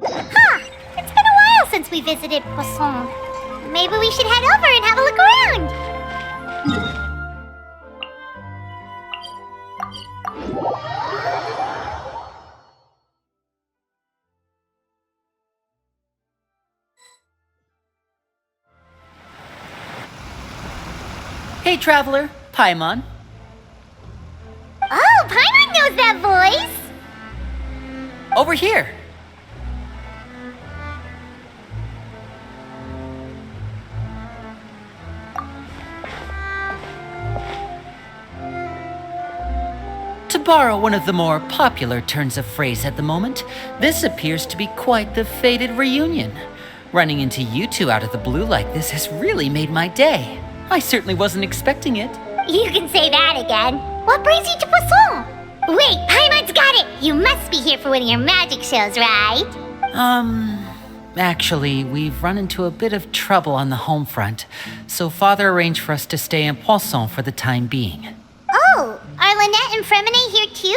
Huh! It's been a while since we visited Poisson. Maybe we should head over and have a look around. Hey, traveler, Paimon. Oh, Paimon knows that voice! Over here. To borrow one of the more popular turns of phrase at the moment, this appears to be quite the fated reunion. Running into you two out of the blue like this has really made my day. I certainly wasn't expecting it. You can say that again. What brings you to Poisson? Wait, Paimon's got it! You must be here for one of your magic shows, right? Actually, we've run into a bit of trouble on the home front, so Father arranged for us to stay in Poisson for the time being. Oh, are Lynette and Fremine here too?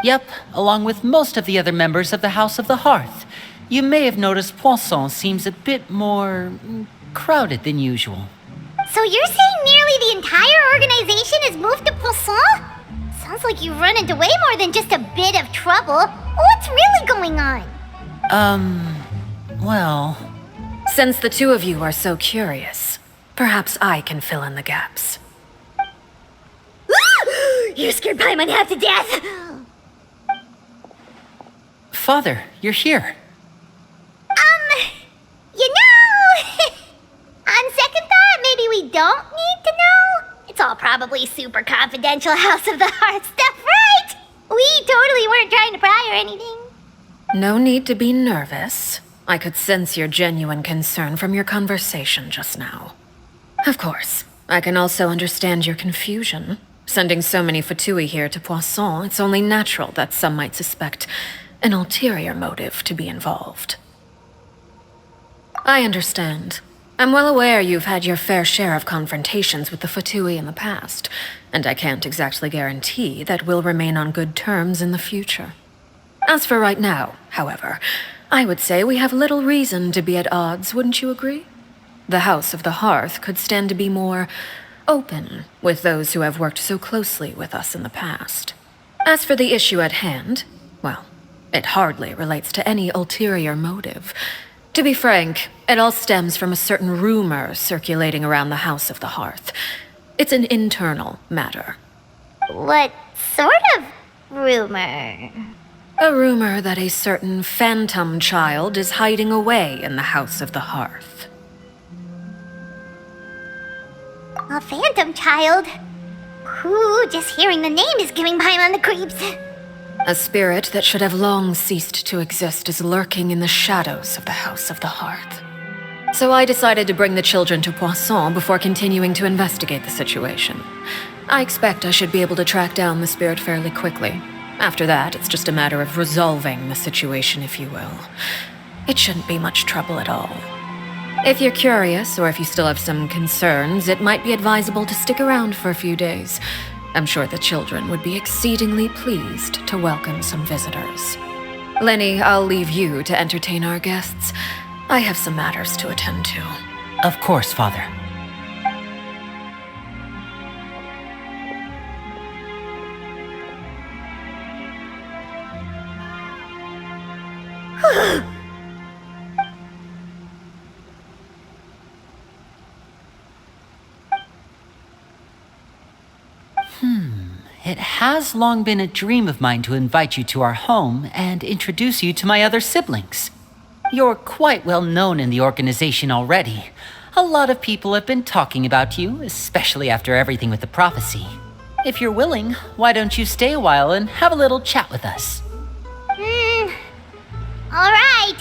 Yep, along with most of the other members of the House of the Hearth. You may have noticed Poisson seems a bit more crowded than usual. So you're saying nearly the entire organization has moved to Poisson? Sounds like you've run into way more than just a bit of trouble. What's really going on? Well... Since the two of you are so curious, perhaps I can fill in the gaps. You scared Paimon half to death! Father, you're here. You know... On second thought, maybe we don't need to know. It's all probably super confidential House of the Hearth stuff, right? We totally weren't trying to pry or anything. No need to be nervous. I could sense your genuine concern from your conversation just now. Of course, I can also understand your confusion. Sending so many Fatui here to Poisson, it's only natural that some might suspect an ulterior motive to be involved. I understand. I'm well aware you've had your fair share of confrontations with the Fatui in the past, and I can't exactly guarantee that we'll remain on good terms in the future. As for right now, however, I would say we have little reason to be at odds, wouldn't you agree? The House of the Hearth could stand to be more open with those who have worked so closely with us in the past. As for the issue at hand, well, it hardly relates to any ulterior motive. To be frank, it all stems from a certain rumor circulating around the House of the Hearth. It's an internal matter. What sort of rumor? A rumor that a certain phantom child is hiding away in the House of the Hearth. A phantom child? Ooh, just hearing the name is giving Paimon the creeps. A spirit that should have long ceased to exist is lurking in the shadows of the House of the Hearth. So I decided to bring the children to Poisson before continuing to investigate the situation. I expect I should be able to track down the spirit fairly quickly. After that, it's just a matter of resolving the situation, if you will. It shouldn't be much trouble at all. If you're curious, or if you still have some concerns, it might be advisable to stick around for a few days. I'm sure the children would be exceedingly pleased to welcome some visitors. Lenny, I'll leave you to entertain our guests. I have some matters to attend to. Of course, Father. It has long been a dream of mine to invite you to our home and introduce you to my other siblings. You're quite well known in the organization already. A lot of people have been talking about you, especially after everything with the prophecy. If you're willing, why don't you stay a while and have a little chat with us? Alright.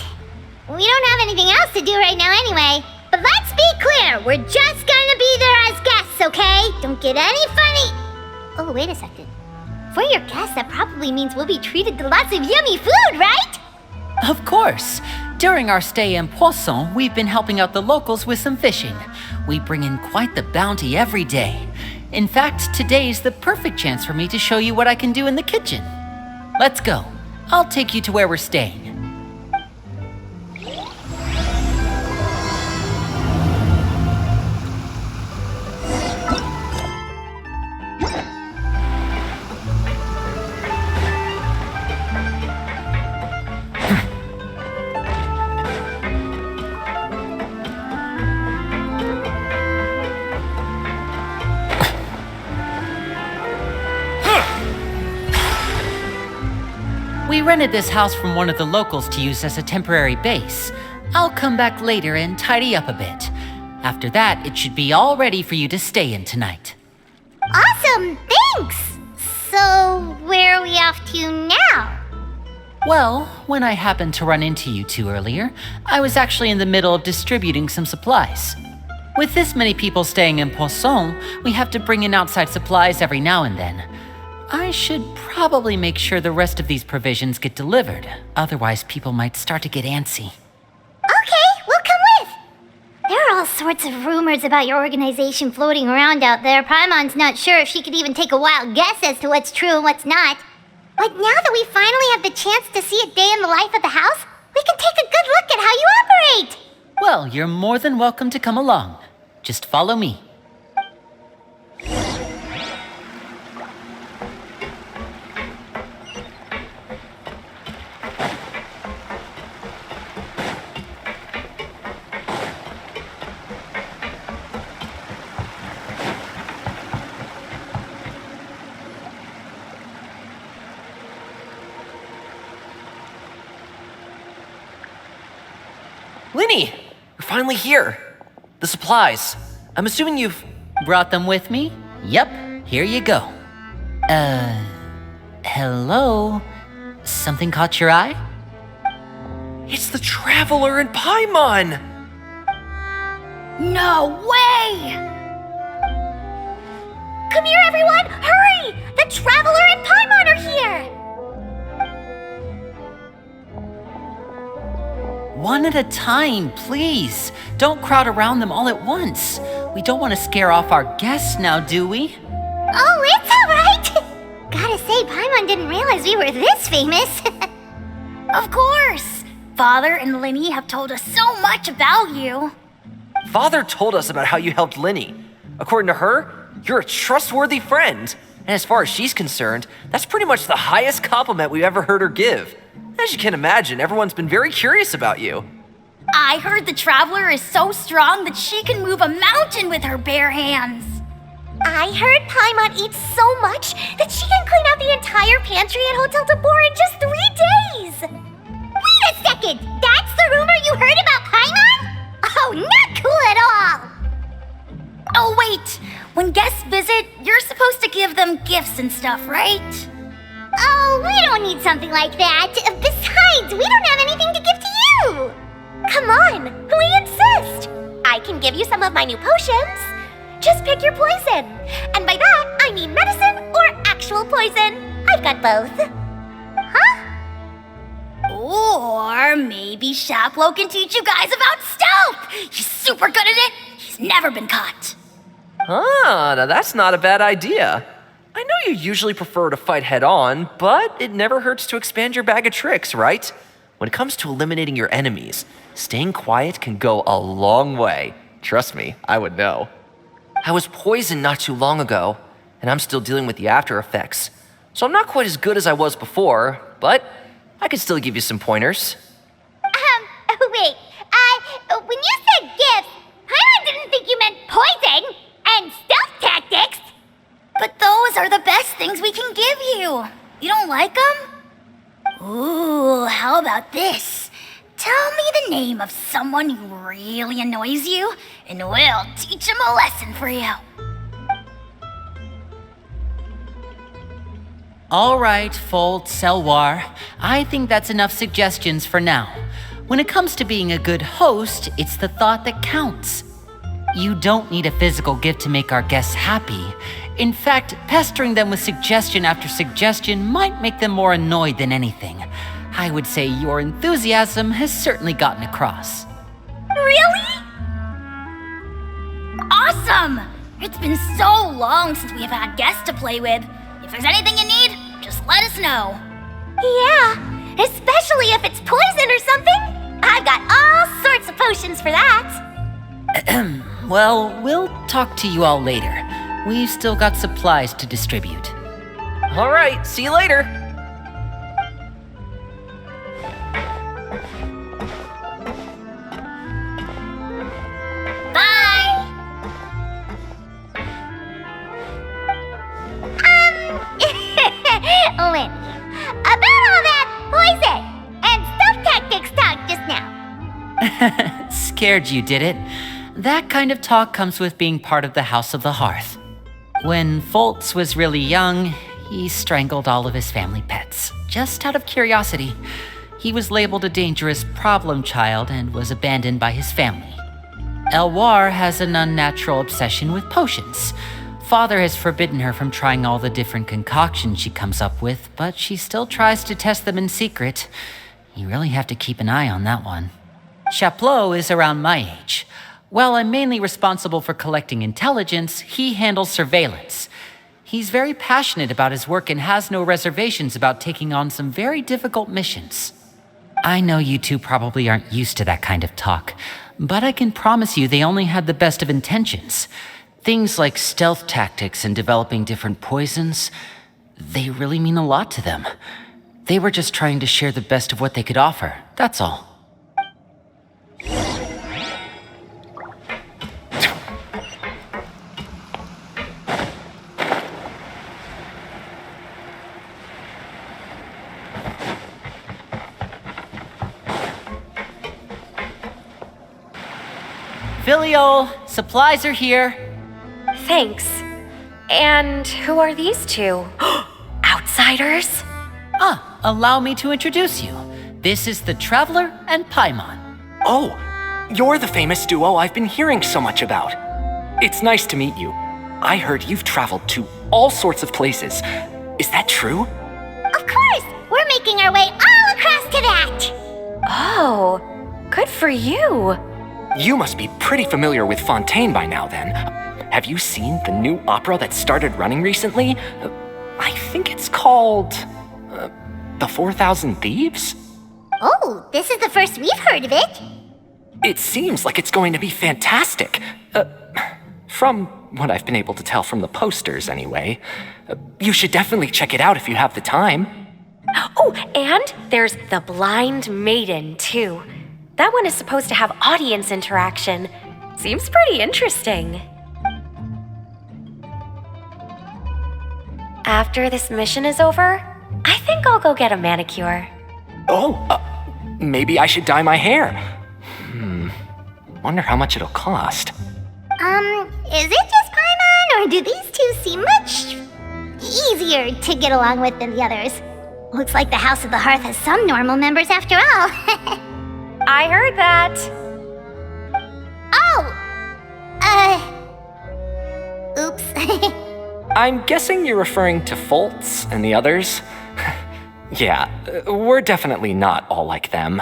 We don't have anything else to do right now anyway. But let's be clear, we're just gonna be there as guests, okay? Don't get any funny... Oh, wait a second. For your guests, that probably means we'll be treated to lots of yummy food, right? Of course. During our stay in Poisson, we've been helping out the locals with some fishing. We bring in quite the bounty every day. In fact, today's the perfect chance for me to show you what I can do in the kitchen. Let's go. I'll take you to where we're staying. We rented this house from one of the locals to use as a temporary base. I'll come back later and tidy up a bit. After that, it should be all ready for you to stay in tonight. Awesome, thanks! So, where are we off to now? Well, when I happened to run into you two earlier, I was actually in the middle of distributing some supplies. With this many people staying in Poisson, we have to bring in outside supplies every now and then. I should probably make sure the rest of these provisions get delivered, otherwise people might start to get antsy. Okay, we'll come with! There are all sorts of rumors about your organization floating around out there. Paimon's not sure if she could even take a wild guess as to what's true and what's not. But now that we finally have the chance to see a day in the life of the house, we can take a good look at how you operate! Well, you're more than welcome to come along. Just follow me. Linny, you're finally here. The supplies. I'm assuming you've... Brought them with me? Yep, here you go. Hello? Something caught your eye? It's the Traveler and Paimon! No way! Come here, everyone! Hurry! The Traveler and Paimon are here! One at a time, please. Don't crowd around them all at once. We don't want to scare off our guests now, do we? Oh, it's alright! Gotta say, Paimon didn't realize we were this famous. Of course! Father and Linny have told us so much about you. Father told us about how you helped Linny. According to her, you're a trustworthy friend. And as far as she's concerned, that's pretty much the highest compliment we've ever heard her give. As you can imagine, everyone's been very curious about you. I heard the Traveler is so strong that she can move a mountain with her bare hands. I heard Paimon eats so much that she can clean out the entire pantry at Hotel de Boer in just 3 days. Wait a second! That's the rumor you heard about Paimon? Oh, not cool at all! Oh, wait. When guests visit, you're supposed to give them gifts and stuff, right? Oh, we don't need something like that. Besides, we don't have anything to give to you. Come on, we insist. I can give you some of my new potions. Just pick your poison. And by that, I mean medicine or actual poison. I've got both. Huh? Or maybe Shaplo can teach you guys about stealth. He's super good at it. He's never been caught. Ah, now that's not a bad idea. I know you usually prefer to fight head-on, but it never hurts to expand your bag of tricks, right? When it comes to eliminating your enemies, staying quiet can go a long way. Trust me, I would know. I was poisoned not too long ago, and I'm still dealing with the after effects. So I'm not quite as good as I was before, but I can still give you some pointers. Wait, when you said gifts, Paimon didn't think you meant poison and stealth tactics. But those are the best things we can give you. You don't like them? Ooh, how about this? Tell me the name of someone who really annoys you, and we'll teach him a lesson for you. All right, Fold, Selwar. I think that's enough suggestions for now. When it comes to being a good host, it's the thought that counts. You don't need a physical gift to make our guests happy. In fact, pestering them with suggestion after suggestion might make them more annoyed than anything. I would say your enthusiasm has certainly gotten across. Really? Awesome! It's been so long since we have had guests to play with. If there's anything you need, just let us know. Yeah, especially if it's poison or something. I've got all sorts of potions for that. Well, we'll talk to you all later. We've still got supplies to distribute. All right, see you later. Bye! Lindy, about all that poison and stealth tactics talk just now. Scared you, did it? That kind of talk comes with being part of the House of the Hearth. When Foltz was really young, he strangled all of his family pets, just out of curiosity. He was labeled a dangerous problem child and was abandoned by his family. Elwar has an unnatural obsession with potions. Father has forbidden her from trying all the different concoctions she comes up with, but she still tries to test them in secret. You really have to keep an eye on that one. Chaplot is around my age. While I'm mainly responsible for collecting intelligence, he handles surveillance. He's very passionate about his work and has no reservations about taking on some very difficult missions. I know you two probably aren't used to that kind of talk, but I can promise you they only had the best of intentions. Things like stealth tactics and developing different poisons, they really mean a lot to them. They were just trying to share the best of what they could offer, that's all. Filial, supplies are here. Thanks. And who are these two? Outsiders? Allow me to introduce you. This is the Traveler and Paimon. Oh, you're the famous duo I've been hearing so much about. It's nice to meet you. I heard you've traveled to all sorts of places. Is that true? Of course, we're making our way all across to that. Oh, good for you. You must be pretty familiar with Fontaine by now, then. Have you seen the new opera that started running recently? I think it's called... The 4,000 Thieves? Oh, this is the first we've heard of it. It seems like it's going to be fantastic. From what I've been able to tell from the posters, anyway. You should definitely check it out if you have the time. Oh, and there's The Blind Maiden, too. That one is supposed to have audience interaction. Seems pretty interesting. After this mission is over, I think I'll go get a manicure. Oh, maybe I should dye my hair. Wonder how much it'll cost. Is it just Paimon, or do these two seem much easier to get along with than the others? Looks like the House of the Hearth has some normal members after all. I heard that. Oops. I'm guessing you're referring to Foltz and the others? Yeah, we're definitely not all like them.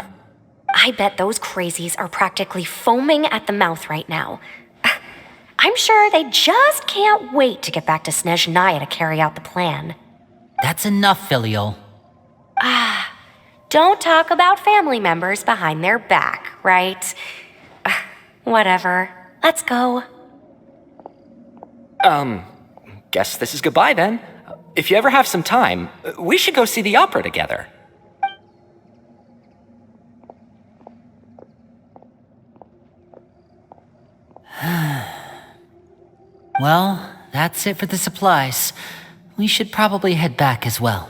I bet those crazies are practically foaming at the mouth right now. I'm sure they just can't wait to get back to Snezhnaya to carry out the plan. That's enough, Filial. Don't talk about family members behind their back, right? Whatever. Let's go. Guess this is goodbye then. If you ever have some time, we should go see the opera together. Well, that's it for the supplies. We should probably head back as well.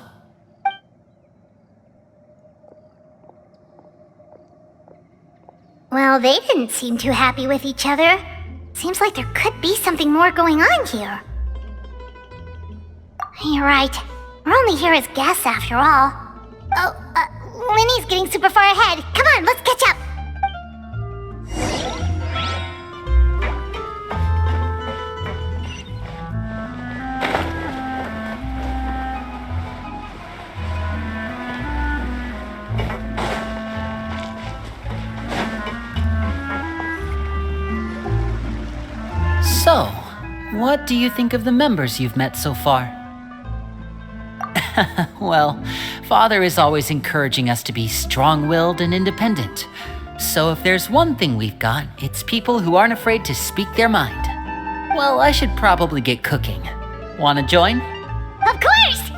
Well, they didn't seem too happy with each other. Seems like there could be something more going on here. You're right. We're only here as guests after all. Oh, Linny's getting super far ahead. Come on, let's catch up. So, What do you think of the members you've met so far? Well, Father is always encouraging us to be strong-willed and independent. So if there's one thing we've got, it's people who aren't afraid to speak their mind. Well, I should probably get cooking. Wanna join? Of course!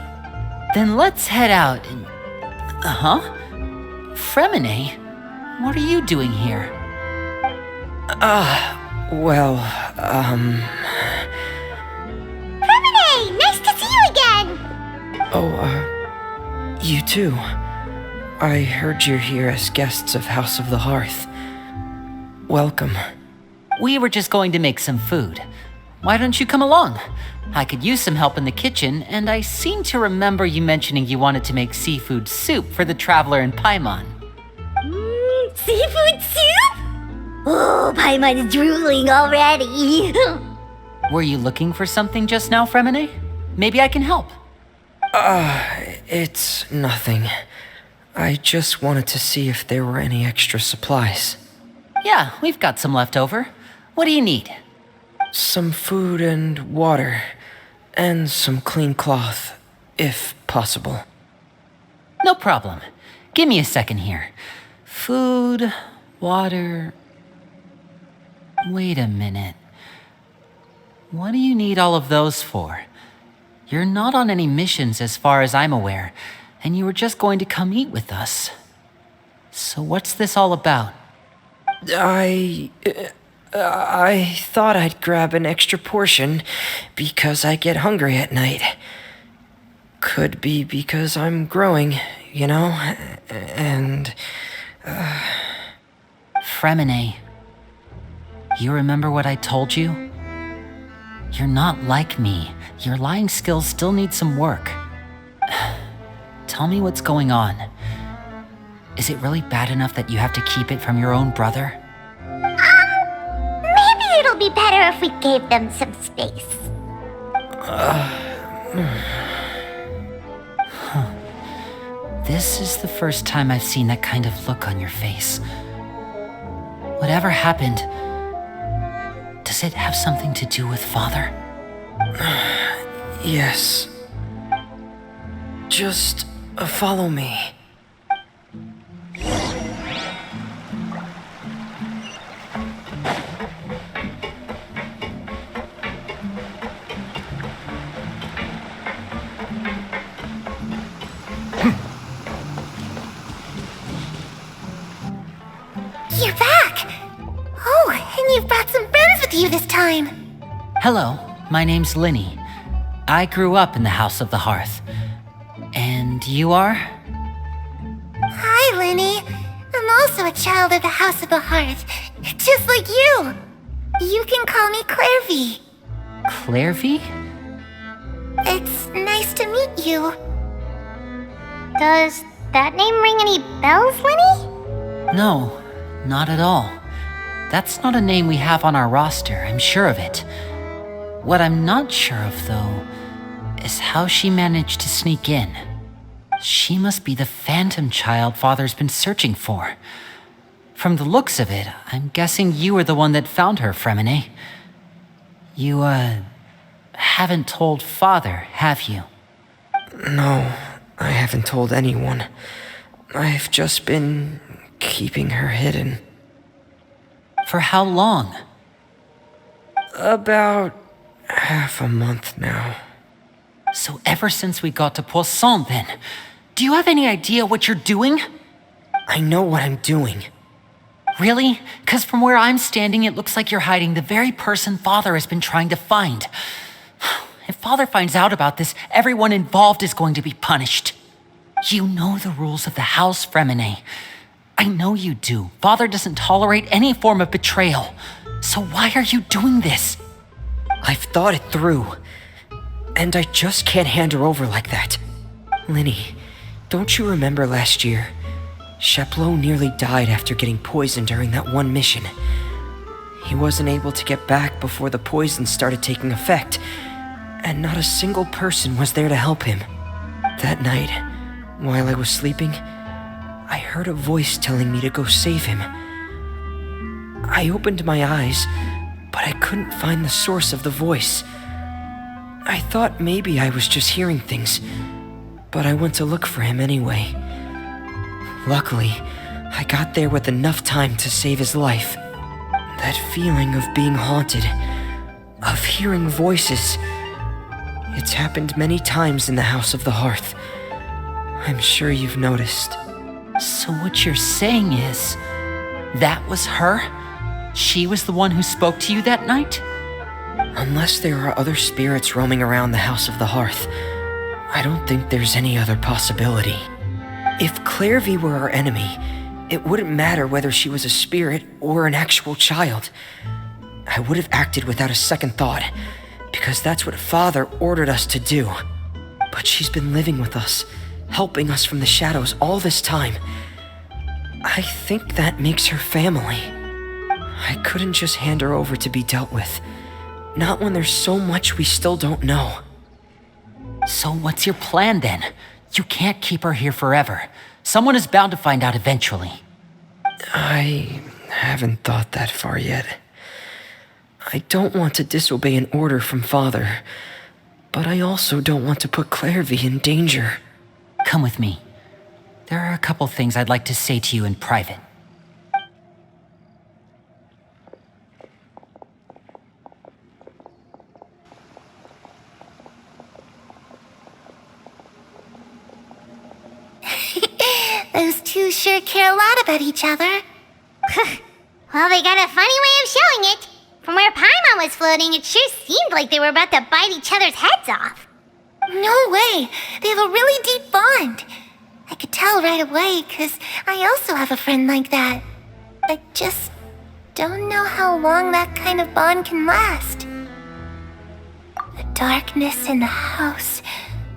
Then let's head out and... Fremine? What are you doing here? Fremine, nice to see you again! You too. I heard you're here as guests of House of the Hearth. Welcome. We were just going to make some food. Why don't you come along? I could use some help in the kitchen, and I seem to remember you mentioning you wanted to make seafood soup for the traveler in Paimon. Seafood soup? Oh, Paimon's drooling already. Were you looking for something just now, Fremine? Maybe I can help. It's nothing. I just wanted to see if there were any extra supplies. Yeah, we've got some left over. What do you need? Some food and water, and some clean cloth, if possible. No problem. Give me a second here. Food, water... Wait a minute. What do you need all of those for? You're not on any missions as far as I'm aware, and you were just going to come eat with us. So what's this all about? I thought I'd grab an extra portion because I get hungry at night. Could be because I'm growing, you know, and... Fremine, you remember what I told you? You're not like me. Your lying skills still need some work. Tell me what's going on. Is it really bad enough that you have to keep it from your own brother? Maybe it'll be better if we gave them some space. This is the first time I've seen that kind of look on your face. Whatever happened, does it have something to do with Father? Yes. Just follow me. You're back! Oh, and you've brought some friends with you this time. Hello, my name's Linny. I grew up in the House of the Hearth. And you are? Hi, Linny. I'm also a child of the House of the Hearth, just like you. You can call me Clairvy. Clairvy? It's nice to meet you. Does that name ring any bells, Linny? No, not at all. That's not a name we have on our roster, I'm sure of it. What I'm not sure of, though, is how she managed to sneak in. She must be the phantom child Father's been searching for. From the looks of it, I'm guessing you were the one that found her, Fremine. You, haven't told Father, have you? No, I haven't told anyone. I've just been keeping her hidden. For how long? About half a month now. So ever since we got to Poisson, then, do you have any idea what you're doing? I know what I'm doing. Really? 'Cause from where I'm standing, it looks like you're hiding the very person Father has been trying to find. If Father finds out about this, everyone involved is going to be punished. You know the rules of the house, Fremine. I know you do. Father doesn't tolerate any form of betrayal. So why are you doing this? I've thought it through. And I just can't hand her over like that. Linny, don't you remember last year? Sheplo nearly died after getting poisoned during that one mission. He wasn't able to get back before the poison started taking effect, and not a single person was there to help him. That night, while I was sleeping, I heard a voice telling me to go save him. I opened my eyes, but I couldn't find the source of the voice. I thought maybe I was just hearing things, but I went to look for him anyway. Luckily, I got there with enough time to save his life. That feeling of being haunted, of hearing voices, it's happened many times in the House of the Hearth. I'm sure you've noticed. So what you're saying is, that was her? She was the one who spoke to you that night? Unless there are other spirits roaming around the House of the Hearth, I don't think there's any other possibility. If Clairvy were our enemy, it wouldn't matter whether she was a spirit or an actual child. I would have acted without a second thought, because that's what Father ordered us to do. But she's been living with us, helping us from the shadows all this time. I think that makes her family. I couldn't just hand her over to be dealt with. Not when there's so much we still don't know. So what's your plan then? You can't keep her here forever. Someone is bound to find out eventually. I haven't thought that far yet. I don't want to disobey an order from Father, but I also don't want to put Clairvy in danger. Come with me. There are a couple things I'd like to say to you in private. Those two sure care a lot about each other. Well, they got a funny way of showing it. From where Paimon was floating, it sure seemed like they were about to bite each other's heads off. No way! They have a really deep bond. I could tell right away, 'cause I also have a friend like that. I just don't know how long that kind of bond can last. The darkness in the house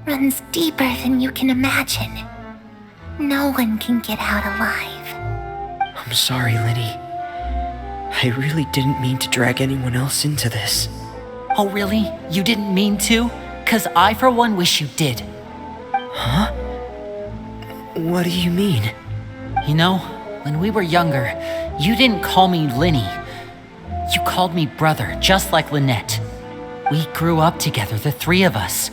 runs deeper than you can imagine. No one can get out alive. I'm sorry, Linny. I really didn't mean to drag anyone else into this. Oh really? You didn't mean to? 'Cause I for one wish you did. Huh? What do you mean? You know, when we were younger, you didn't call me Linny. You called me brother, just like Lynette. We grew up together, the three of us.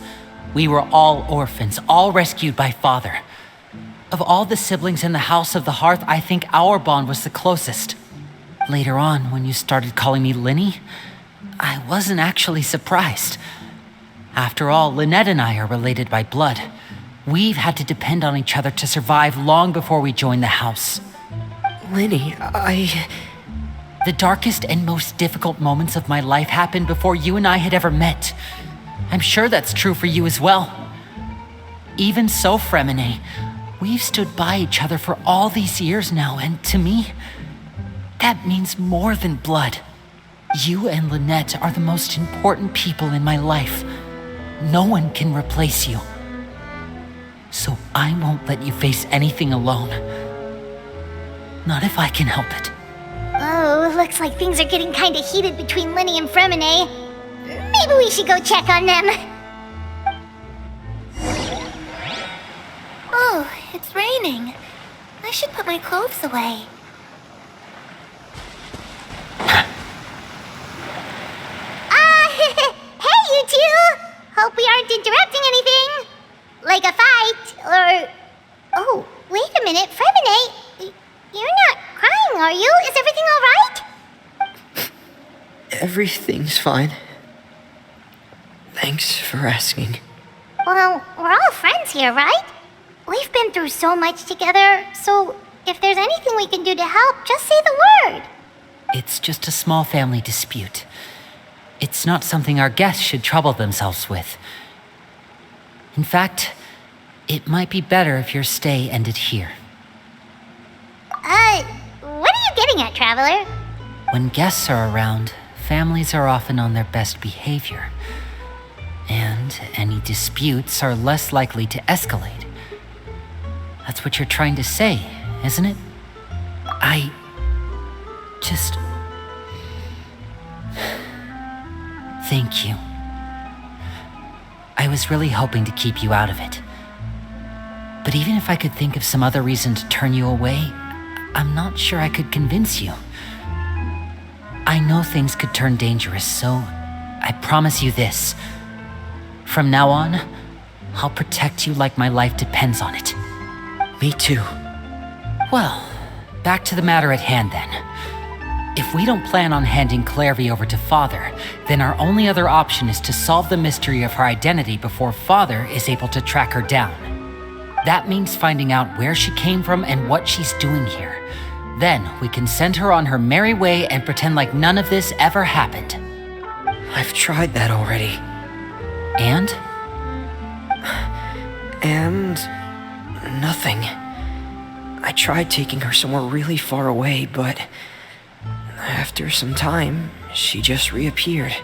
We were all orphans, all rescued by Father. Of all the siblings in the House of the Hearth, I think our bond was the closest. Later on, when you started calling me Linny, I wasn't actually surprised. After all, Lynette and I are related by blood. We've had to depend on each other to survive long before we joined the house. Linny, The darkest and most difficult moments of my life happened before you and I had ever met. I'm sure that's true for you as well. Even so, Fremine, we've stood by each other for all these years now, and to me, that means more than blood. You and Lynette are the most important people in my life. No one can replace you. So I won't let you face anything alone. Not if I can help it. Oh, looks like things are getting kinda heated between Linny and Fremine. Maybe we should go check on them. Oh, it's raining. I should put my clothes away. Hey, you two! Hope we aren't interrupting anything. Like a fight, or... Oh, wait a minute, Fremine. You're not crying, are you? Is everything alright? everything's fine. Thanks for asking. Well, we're all friends here, right? We've been through so much together, so if there's anything we can do to help, just say the word. It's just a small family dispute. It's not something our guests should trouble themselves with. In fact, it might be better if your stay ended here. What are you getting at, Traveler? When guests are around, families are often on their best behavior. And any disputes are less likely to escalate. That's what you're trying to say, isn't it? I just... Thank you. I was really hoping to keep you out of it. But even if I could think of some other reason to turn you away, I'm not sure I could convince you. I know things could turn dangerous, so I promise you this. From now on, I'll protect you like my life depends on it. Me too. Well, back to the matter at hand then. If we don't plan on handing Clairvy over to Father, then our only other option is to solve the mystery of her identity before Father is able to track her down. That means finding out where she came from and what she's doing here. Then we can send her on her merry way and pretend like none of this ever happened. I've tried that already. And? And nothing. I tried taking her somewhere really far away, but after some time, she just reappeared.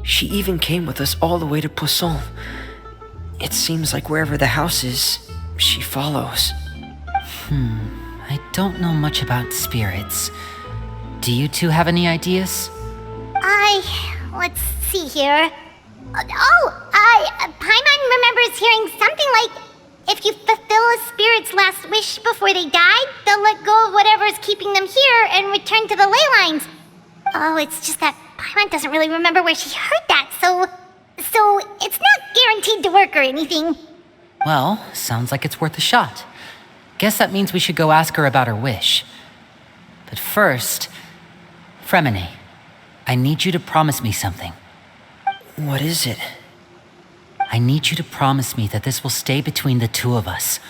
She even came with us all the way to Poisson. It seems like wherever the house is, she follows. I don't know much about spirits. Do you two have any ideas? Let's see here. Paimon remembers hearing something like, if you fulfill a spirit's last wish before they die, they'll let go of whatever's keeping them here and return to the ley lines. Oh, it's just that Paimon doesn't really remember where she heard that, so it's not guaranteed to work or anything. Well, sounds like it's worth a shot. Guess that means we should go ask her about her wish. But first, Fremine, I need you to promise me something. What is it? I need you to promise me that this will stay between the two of us.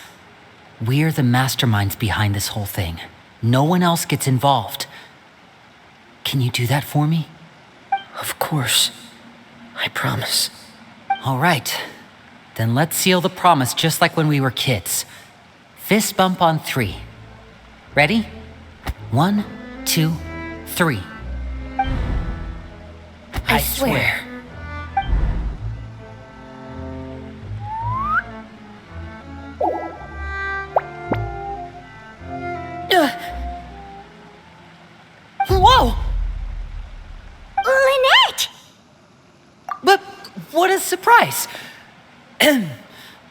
We're the masterminds behind this whole thing. No one else gets involved. Can you do that for me? Of course. I promise. All right. Then let's seal the promise just like when we were kids. Fist bump on 3. Ready? 1, 2, 3. I swear. Whoa! Lynette! But what a surprise!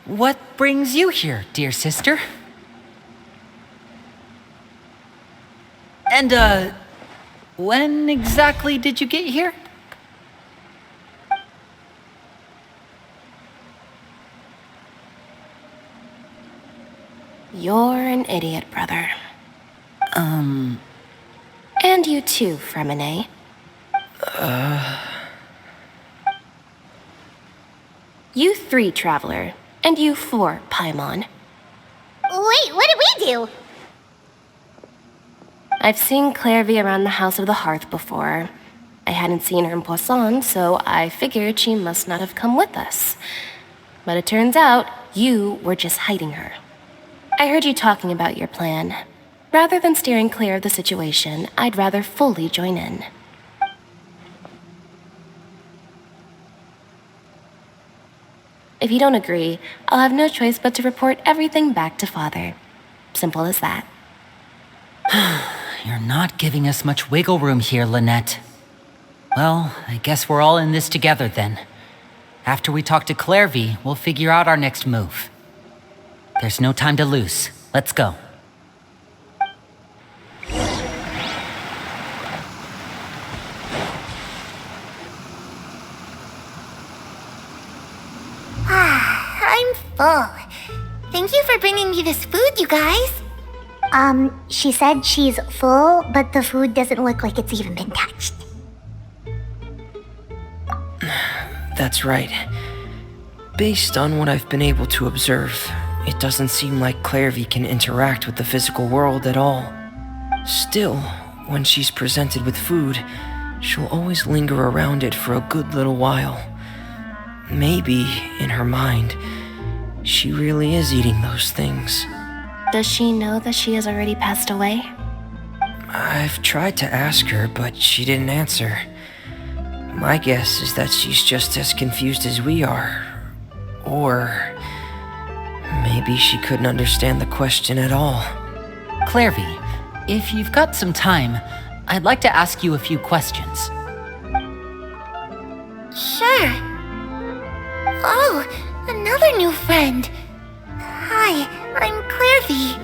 What brings you here, dear sister? And, when exactly did you get here? You're an idiot, brother. And you too, Fremine. You 3, Traveler. And you 4, Paimon. Wait, what did we do? I've seen Clairvy around the House of the Hearth before. I hadn't seen her in Poisson, so I figured she must not have come with us. But it turns out you were just hiding her. I heard you talking about your plan. Rather than steering clear of the situation, I'd rather fully join in. If you don't agree, I'll have no choice but to report everything back to Father. Simple as that. You're not giving us much wiggle room here, Lynette. Well, I guess we're all in this together then. After we talk to Clairvy, we'll figure out our next move. There's no time to lose. Let's go. I'm full. Thank you for bringing me this food, you guys. She said she's full, but the food doesn't look like it's even been touched. That's right. Based on what I've been able to observe, it doesn't seem like Clairvy can interact with the physical world at all. Still, when she's presented with food, she'll always linger around it for a good little while. Maybe, in her mind, she really is eating those things. Does she know that she has already passed away? I've tried to ask her, but she didn't answer. My guess is that she's just as confused as we are. Or maybe she couldn't understand the question at all. Clairvy, if you've got some time, I'd like to ask you a few questions. Sure. Oh, another new friend. Hi, I'm Clairvy.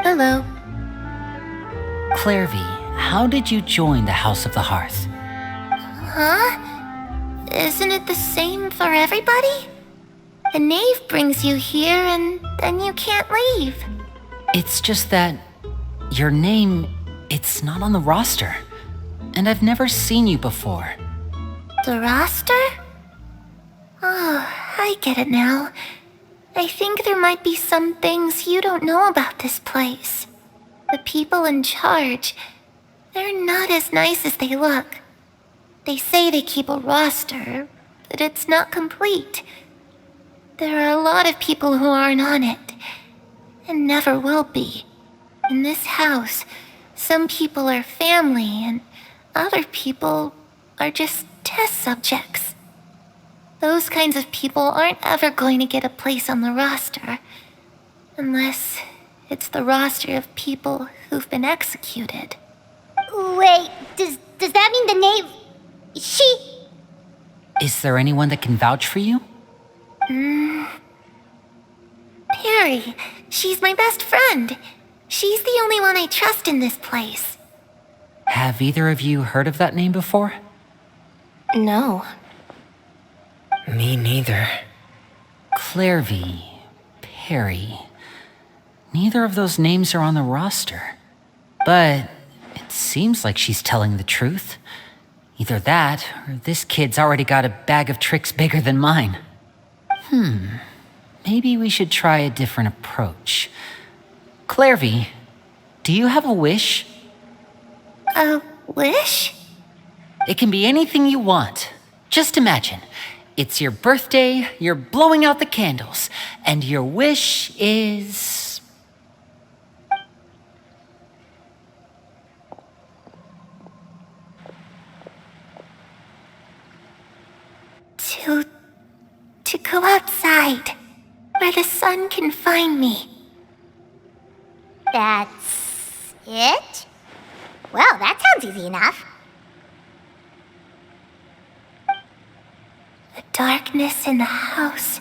Hello. Clairvy, how did you join the House of the Hearth? Huh? Isn't it the same for everybody? The knave brings you here and then you can't leave. It's just that your name, it's not on the roster. And I've never seen you before. The roster? Oh, I get it now. I think there might be some things you don't know about this place. The people in charge, they're not as nice as they look. They say they keep a roster, but it's not complete. There are a lot of people who aren't on it, and never will be. In this house, some people are family, and other people are just test subjects. Those kinds of people aren't ever going to get a place on the roster, unless it's the roster of people who've been executed. Wait, does that mean the knave... she... Is there anyone that can vouch for you? Perry, she's my best friend. She's the only one I trust in this place. Have either of you heard of that name before? No. Me neither. Clairvy, Perry. Neither of those names are on the roster. But it seems like she's telling the truth. Either that, or this kid's already got a bag of tricks bigger than mine. Maybe we should try a different approach. Clairvy, do you have a wish? A wish? It can be anything you want. Just imagine. It's your birthday, you're blowing out the candles, and your wish is... To go outside, where the sun can find me. That's it? Well, that sounds easy enough. The darkness in the house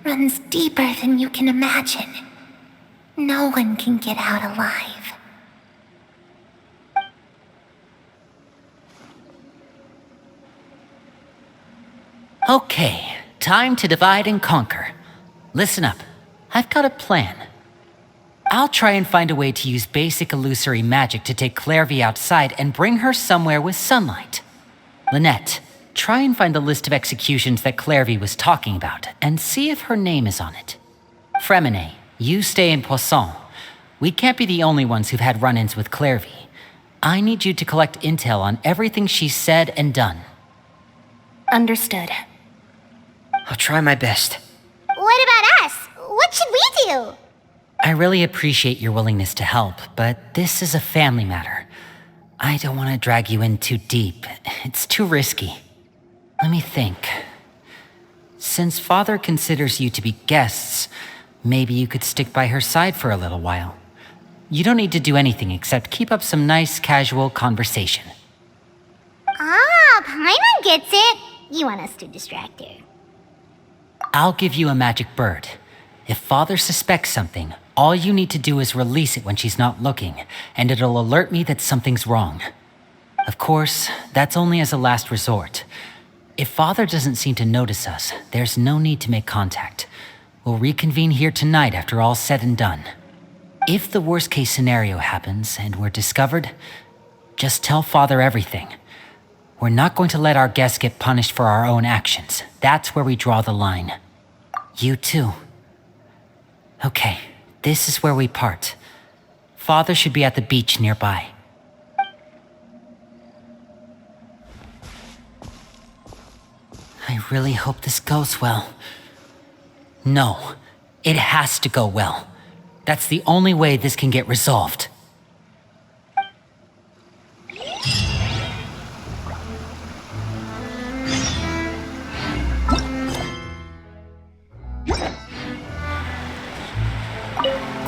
runs deeper than you can imagine. No one can get out alive. Okay, time to divide and conquer. Listen up, I've got a plan. I'll try and find a way to use basic illusory magic to take Clairvy outside and bring her somewhere with sunlight. Lynette, try and find the list of executions that Clairvy was talking about and see if her name is on it. Fremine, you stay in Poisson. We can't be the only ones who've had run-ins with Clairvy. I need you to collect intel on everything she's said and done. Understood. I'll try my best. What about us? What should we do? I really appreciate your willingness to help, but this is a family matter. I don't want to drag you in too deep. It's too risky. Let me think. Since Father considers you to be guests, maybe you could stick by her side for a little while. You don't need to do anything except keep up some nice, casual conversation. Ah, Paimon gets it. You want us to distract her. I'll give you a magic bird. If Father suspects something, all you need to do is release it when she's not looking, and it'll alert me that something's wrong. Of course, that's only as a last resort. If Father doesn't seem to notice us, there's no need to make contact. We'll reconvene here tonight after all's said and done. If the worst-case scenario happens and we're discovered, just tell Father everything. We're not going to let our guests get punished for our own actions. That's where we draw the line. You too. Okay, this is where we part. Father should be at the beach nearby. I really hope this goes well. No, it has to go well. That's the only way this can get resolved.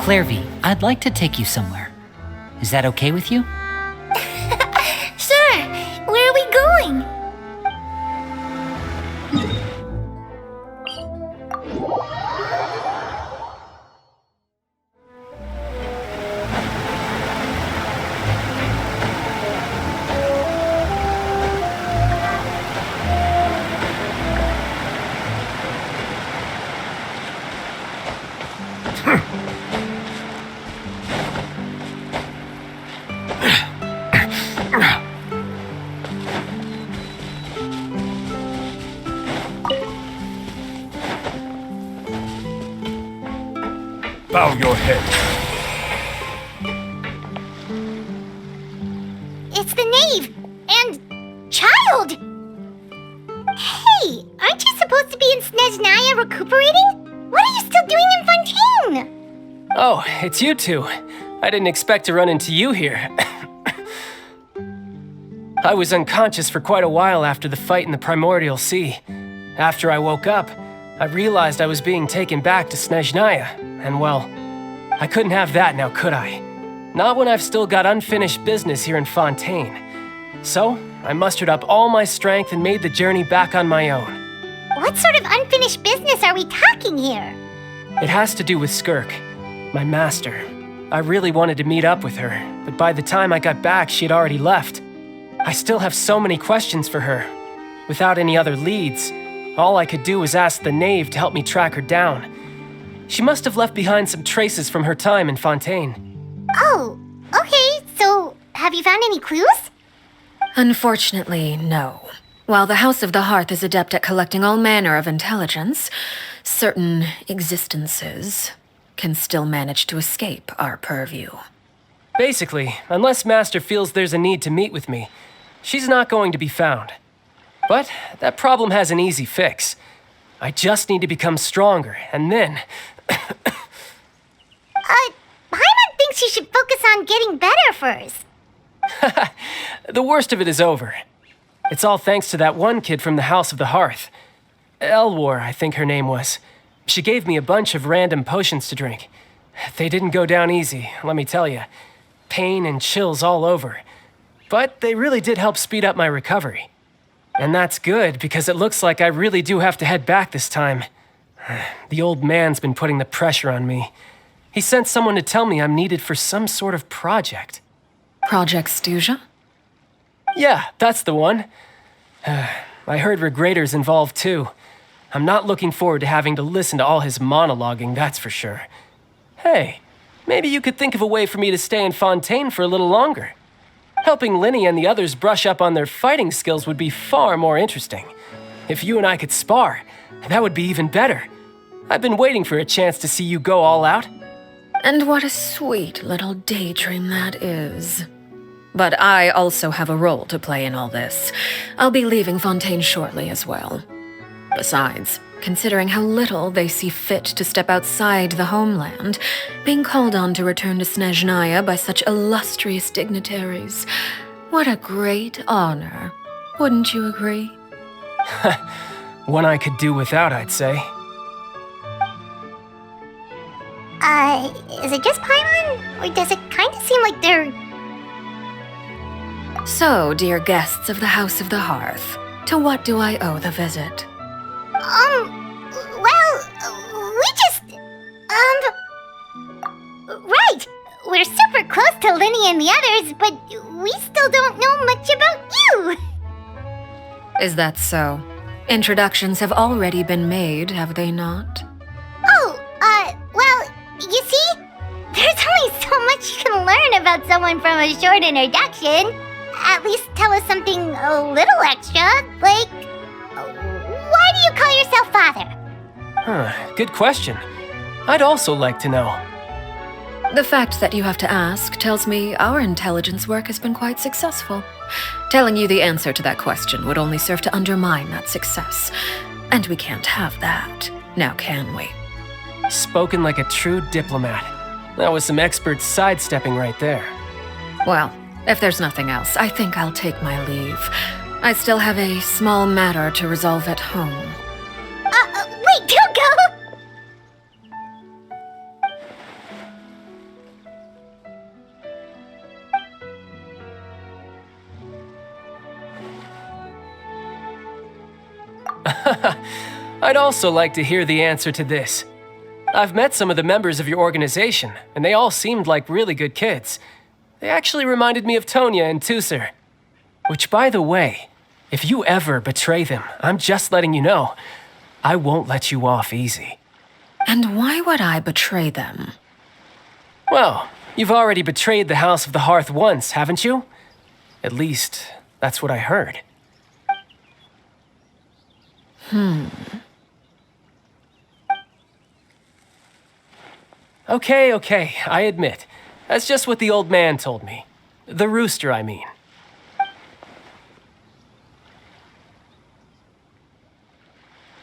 Clairvy, I'd like to take you somewhere. Is that okay with you? Sure. Where are we going? Bow your head. It's the knave and child. Hey, aren't you supposed to be in Snezhnaya recuperating? What are you still doing in Fontaine? Oh, it's you two. I didn't expect to run into you here. I was unconscious for quite a while after the fight in the Primordial Sea. After I woke up, I realized I was being taken back to Snezhnaya, and well, I couldn't have that now, could I? Not when I've still got unfinished business here in Fontaine. So, I mustered up all my strength and made the journey back on my own. What sort of unfinished business are we talking here? It has to do with Skirk, my master. I really wanted to meet up with her, but by the time I got back, she had already left. I still have so many questions for her. Without any other leads, all I could do was ask the knave to help me track her down. She must have left behind some traces from her time in Fontaine. Oh, okay, so have you found any clues? Unfortunately, no. While the House of the Hearth is adept at collecting all manner of intelligence, certain existences can still manage to escape our purview. Basically, unless Master feels there's a need to meet with me, she's not going to be found. But that problem has an easy fix. I just need to become stronger, and then... Paimon thinks you should focus on getting better first. The worst of it is over. It's all thanks to that one kid from the House of the Hearth. Elwar, I think her name was. She gave me a bunch of random potions to drink. They didn't go down easy, let me tell you. Pain and chills all over. But they really did help speed up my recovery. And that's good, because it looks like I really do have to head back this time. The old man's been putting the pressure on me. He sent someone to tell me I'm needed for some sort of project. Project Stuja? Yeah, that's the one. I heard Regrader's involved too. I'm not looking forward to having to listen to all his monologuing, that's for sure. Hey, maybe you could think of a way for me to stay in Fontaine for a little longer. Helping Linny and the others brush up on their fighting skills would be far more interesting. If you and I could spar, that would be even better. I've been waiting for a chance to see you go all out. And what a sweet little daydream that is. But I also have a role to play in all this. I'll be leaving Fontaine shortly as well. Besides, considering how little they see fit to step outside the homeland, being called on to return to Snezhnaya by such illustrious dignitaries, what a great honor. Wouldn't you agree? One I could do without, I'd say. Is it just Paimon? Or does it kind of seem like they're... So, dear guests of the House of the Hearth, to what do I owe the visit? We just... Right! We're super close to Linny and the others, but we still don't know much about you! Is that so? Introductions have already been made, have they not? You see? There's only so much you can learn about someone from a short introduction. At least tell us something a little extra, like... Why do you call yourself father? Good question. I'd also like to know. The fact that you have to ask tells me our intelligence work has been quite successful. Telling you the answer to that question would only serve to undermine that success. And we can't have that, now can we? Spoken like a true diplomat. That was some expert sidestepping right there. Well, if there's nothing else, I think I'll take my leave. I still have a small matter to resolve at home. Wait, don't go! I'd also like to hear the answer to this. I've met some of the members of your organization, and they all seemed like really good kids. They actually reminded me of Tonya and Tusser. Which, by the way, if you ever betray them, I'm just letting you know, I won't let you off easy. And why would I betray them? Well, you've already betrayed the House of the Hearth once, haven't you? At least, that's what I heard. Okay, I admit. That's just what the old man told me. The rooster, I mean.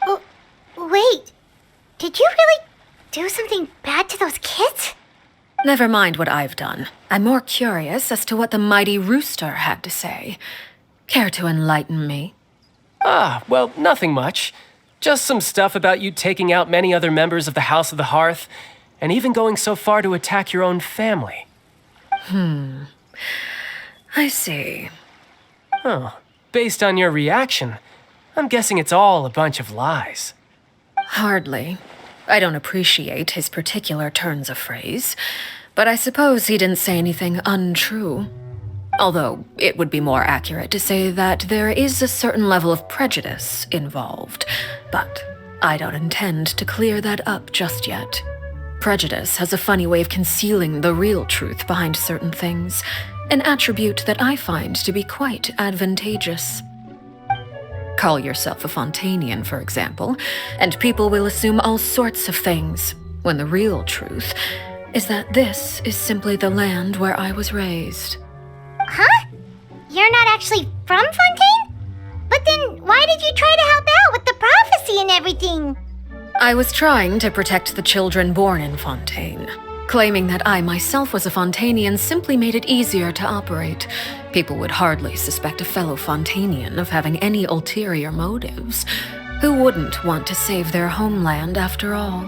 Oh, wait. Did you really do something bad to those kids? Never mind what I've done. I'm more curious as to what the mighty rooster had to say. Care to enlighten me? Well, nothing much. Just some stuff about you taking out many other members of the House of the Hearth, and even going so far to attack your own family. I see. Oh, based on your reaction, I'm guessing it's all a bunch of lies. Hardly. I don't appreciate his particular turns of phrase, but I suppose he didn't say anything untrue. Although, it would be more accurate to say that there is a certain level of prejudice involved, but I don't intend to clear that up just yet. Prejudice has a funny way of concealing the real truth behind certain things, an attribute that I find to be quite advantageous. Call yourself a Fontanian, for example, and people will assume all sorts of things, when the real truth is that this is simply the land where I was raised. Huh? You're not actually from Fontaine? But then why did you try to help out with the prophecy and everything? I was trying to protect the children born in Fontaine. Claiming that I myself was a Fontanian simply made it easier to operate. People would hardly suspect a fellow Fontanian of having any ulterior motives. Who wouldn't want to save their homeland after all?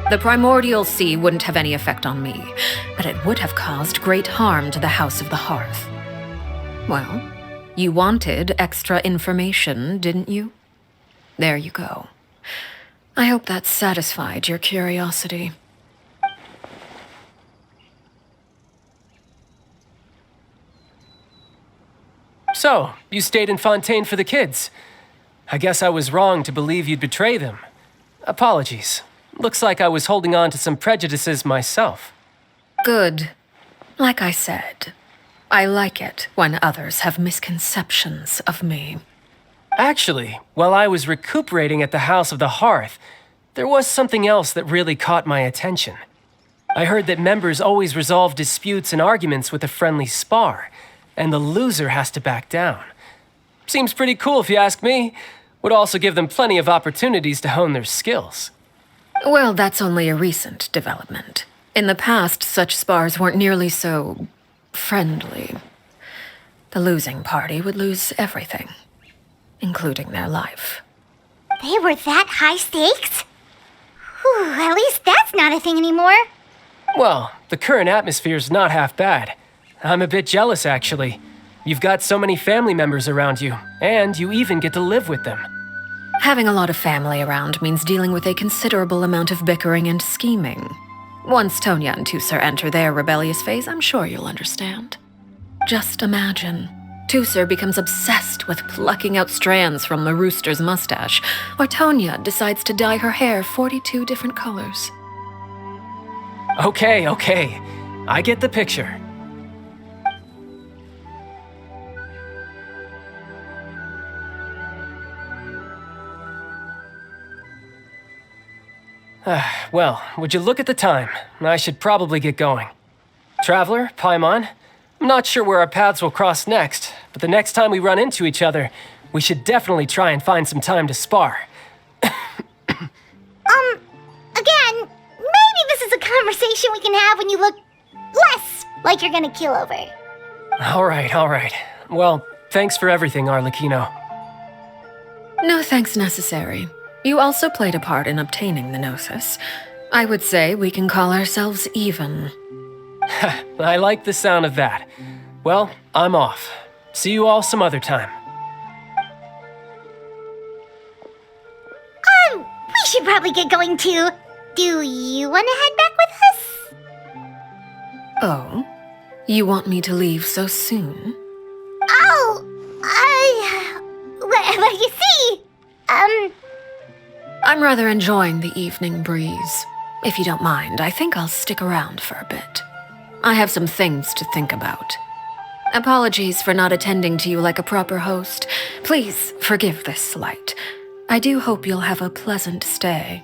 The primordial sea wouldn't have any effect on me, but it would have caused great harm to the House of the Hearth. Well, you wanted extra information, didn't you? There you go. I hope that satisfied your curiosity. So, you stayed in Fontaine for the kids. I guess I was wrong to believe you'd betray them. Apologies. Looks like I was holding on to some prejudices myself. Good. Like I said, I like it when others have misconceptions of me. Actually, while I was recuperating at the House of the Hearth, there was something else that really caught my attention. I heard that members always resolve disputes and arguments with a friendly spar, and the loser has to back down. Seems pretty cool if you ask me. Would also give them plenty of opportunities to hone their skills. Well, that's only a recent development. In the past, such spars weren't nearly so friendly. The losing party would lose everything, including their life. They were that high stakes? Whew, at least that's not a thing anymore. Well, the current atmosphere's not half bad. I'm a bit jealous, actually. You've got so many family members around you, and you even get to live with them. Having a lot of family around means dealing with a considerable amount of bickering and scheming. Once Tonya and Tusser enter their rebellious phase, I'm sure you'll understand. Just imagine. Tusser becomes obsessed with plucking out strands from the rooster's mustache, or Tonya decides to dye her hair 42 different colors. Okay. I get the picture. Well, would you look at the time? I should probably get going. Traveler, Paimon, I'm not sure where our paths will cross next, but the next time we run into each other, we should definitely try and find some time to spar. Again, maybe this is a conversation we can have when you look less like you're gonna keel over. All right. Well, thanks for everything, Arlecchino. No thanks necessary. You also played a part in obtaining the Gnosis. I would say we can call ourselves even. I like the sound of that. Well, I'm off. See you all some other time. We should probably get going too. Do you want to head back with us? Oh? You want me to leave so soon? Well, you see, I'm rather enjoying the evening breeze. If you don't mind, I think I'll stick around for a bit. I have some things to think about. Apologies for not attending to you like a proper host. Please forgive this slight. I do hope you'll have a pleasant stay.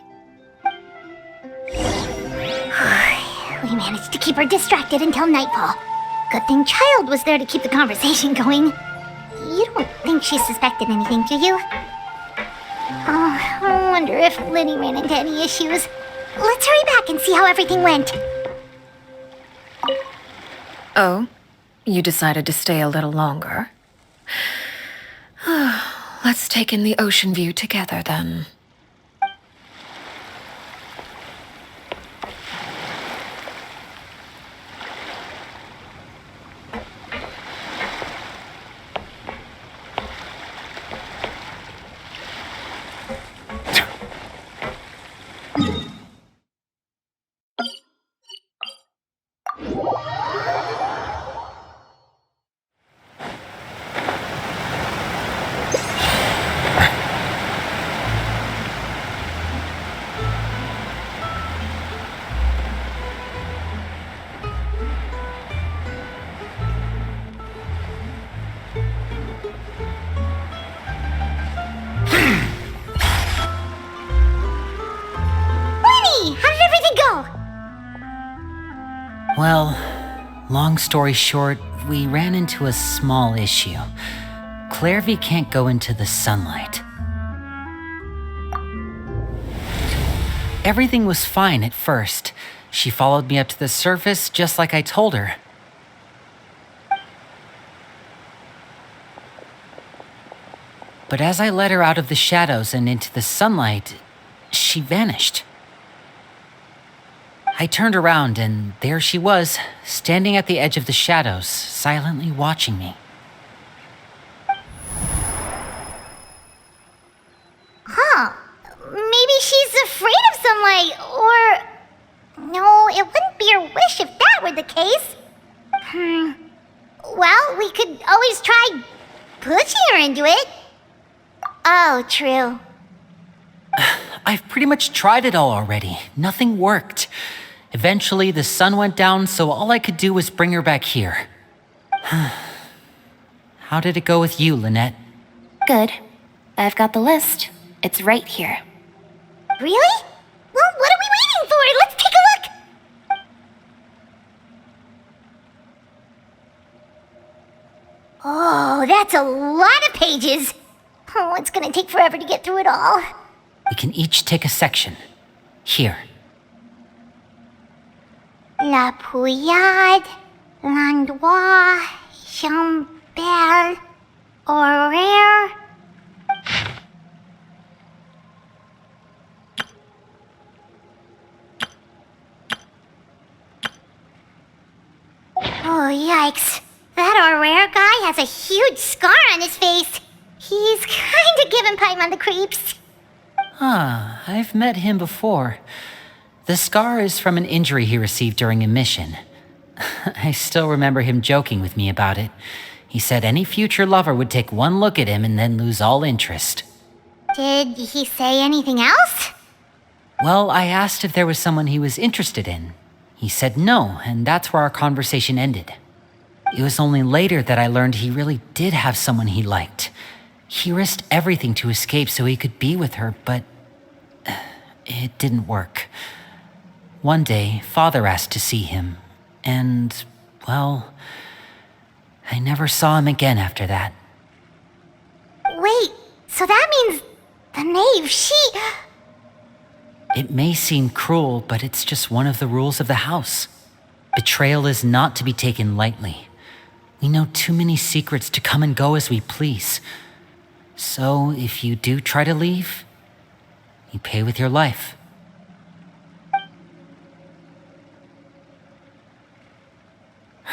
barely managed to keep her distracted until nightfall. Good thing Child was there to keep the conversation going. You don't think she suspected anything, do you? Oh, I wonder if Liddy ran into any issues. Let's hurry back and see how everything went. Oh? You decided to stay a little longer? Let's take in the ocean view together, then. Well, long story short, we ran into a small issue. Clairvy can't go into the sunlight. Everything was fine at first. She followed me up to the surface just like I told her. But as I led her out of the shadows and into the sunlight, she vanished. I turned around and there she was, standing at the edge of the shadows, silently watching me. Huh. Maybe she's afraid of sunlight, or... No, it wouldn't be her wish if that were the case. Well, we could always try pushing her into it. Oh, true. I've pretty much tried it all already. Nothing worked. Eventually, the sun went down, so all I could do was bring her back here. How did it go with you, Lynette? Good. I've got the list. It's right here. Really? Well, what are we waiting for? Let's take a look! Oh, that's a lot of pages. Oh, it's gonna take forever to get through it all. We can each take a section. Here. La Pouillade, L'Endroit, Chambel, Horaire. Oh, yikes. That Horaire guy has a huge scar on his face. He's kinda giving Paimon the creeps. Ah, I've met him before. The scar is from an injury he received during a mission. I still remember him joking with me about it. He said any future lover would take one look at him and then lose all interest. Did he say anything else? Well, I asked if there was someone he was interested in. He said no, and that's where our conversation ended. It was only later that I learned he really did have someone he liked. He risked everything to escape so he could be with her, but it didn't work. One day, Father asked to see him, and, well, I never saw him again after that. Wait, so that means the knave, she... It may seem cruel, but it's just one of the rules of the house. Betrayal is not to be taken lightly. We know too many secrets to come and go as we please. So, if you do try to leave, you pay with your life.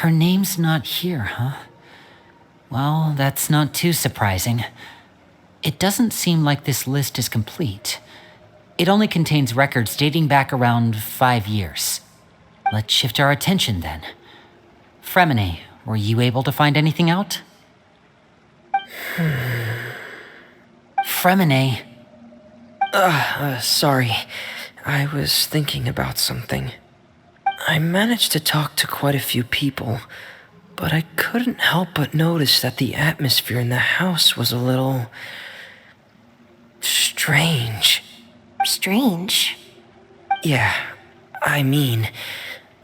Her name's not here, huh? Well, that's not too surprising. It doesn't seem like this list is complete. It only contains records dating back around 5 years. Let's shift our attention then. Fremine, were you able to find anything out? Fremine. Sorry. I was thinking about something. I managed to talk to quite a few people, but I couldn't help but notice that the atmosphere in the house was a little... strange. Strange. Yeah, I mean,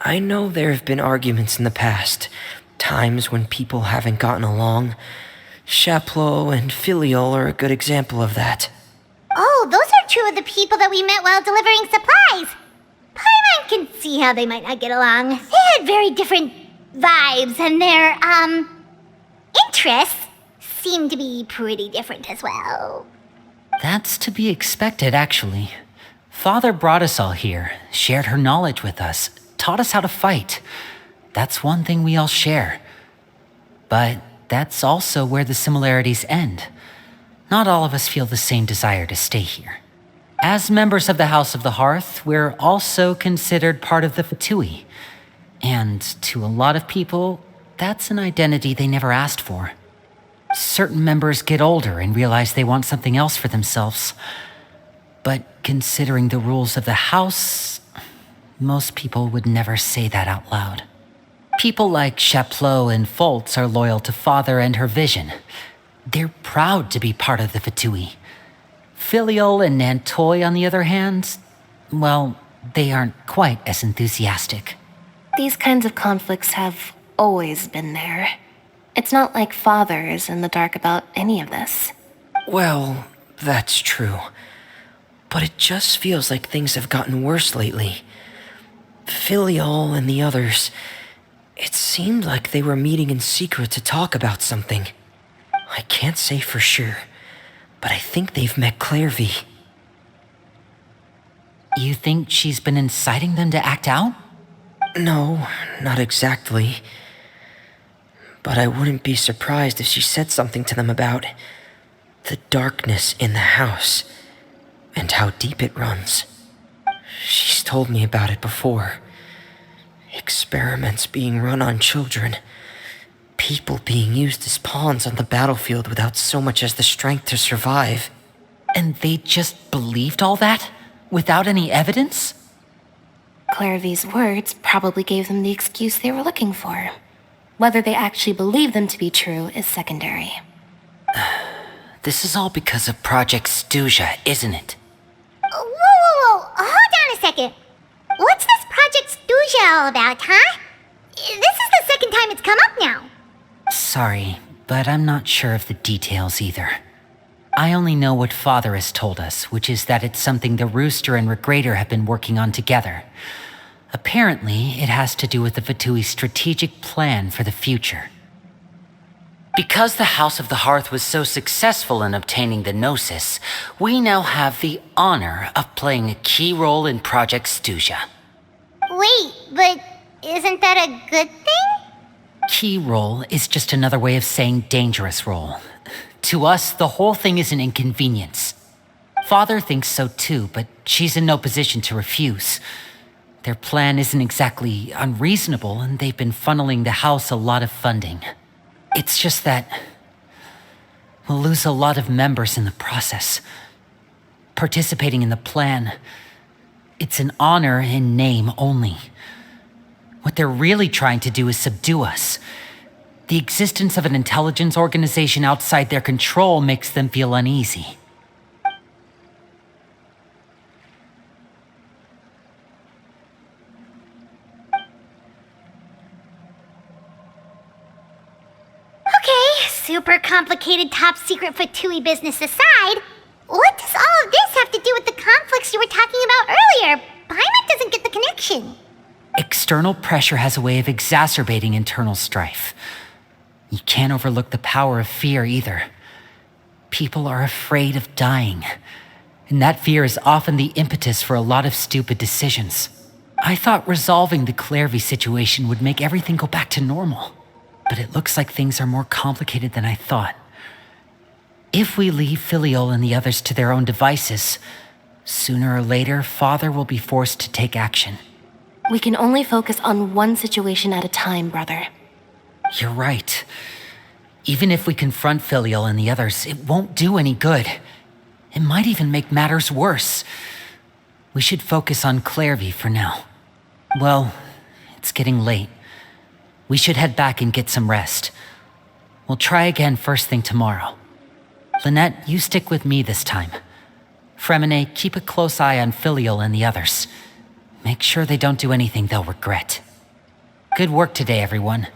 I know there have been arguments in the past, times when people haven't gotten along. Chaplot and Filiol are a good example of that. Oh, those are two of the people that we met while delivering supplies. Paimon can see how they might not get along. They had very different vibes, and their, interests seem to be pretty different as well. That's to be expected, actually. Father brought us all here, shared her knowledge with us, taught us how to fight. That's one thing we all share. But that's also where the similarities end. Not all of us feel the same desire to stay here. As members of the House of the Hearth, we're also considered part of the Fatui. And to a lot of people, that's an identity they never asked for. Certain members get older and realize they want something else for themselves. But considering the rules of the house, most people would never say that out loud. People like Chaplot and Foltz are loyal to Father and her vision. They're proud to be part of the Fatui. Filiol and Nantoy, on the other hand, well, they aren't quite as enthusiastic. These kinds of conflicts have always been there. It's not like Father is in the dark about any of this. Well, that's true. But it just feels like things have gotten worse lately. Filiol and the others, it seemed like they were meeting in secret to talk about something. I can't say for sure, but I think they've met Clairvy. You think she's been inciting them to act out? No, not exactly. But I wouldn't be surprised if she said something to them about the darkness in the house and how deep it runs. She's told me about it before. Experiments being run on children. People being used as pawns on the battlefield without so much as the strength to survive. And they just believed all that? Without any evidence? Clairvy's words probably gave them the excuse they were looking for. Whether they actually believe them to be true is secondary. This is all because of Project Stuja, isn't it? Whoa. Hold on a second. What's this Project Stuja all about, huh? This is the second time it's come up now. Sorry, but I'm not sure of the details either. I only know what Father has told us, which is that it's something the Rooster and Regrader have been working on together. Apparently, it has to do with the Fatui's strategic plan for the future. Because the House of the Hearth was so successful in obtaining the Gnosis, we now have the honor of playing a key role in Project Stuja. Wait, but isn't that a good thing? Key role is just another way of saying dangerous role. To us, the whole thing is an inconvenience. Father thinks so too, but she's in no position to refuse. Their plan isn't exactly unreasonable, and they've been funneling the house a lot of funding. It's just that we'll lose a lot of members in the process. Participating in the plan, it's an honor in name only. What they're really trying to do is subdue us. The existence of an intelligence organization outside their control makes them feel uneasy. Okay, super complicated top secret Fatui business aside, what does all of this have to do with the conflicts you were talking about earlier? Paimon doesn't get the connection. External pressure has a way of exacerbating internal strife. You can't overlook the power of fear either. People are afraid of dying, and that fear is often the impetus for a lot of stupid decisions. I thought resolving the Clairvy situation would make everything go back to normal, but it looks like things are more complicated than I thought. If we leave Filiol and the others to their own devices, sooner or later, Father will be forced to take action. We can only focus on one situation at a time, brother. You're right. Even if we confront Filiol and the others, it won't do any good. It might even make matters worse. We should focus on Clairvy for now. Well, it's getting late. We should head back and get some rest. We'll try again first thing tomorrow. Lynette, you stick with me this time. Fremine, keep a close eye on Filiol and the others. Make sure they don't do anything they'll regret. Good work today, everyone.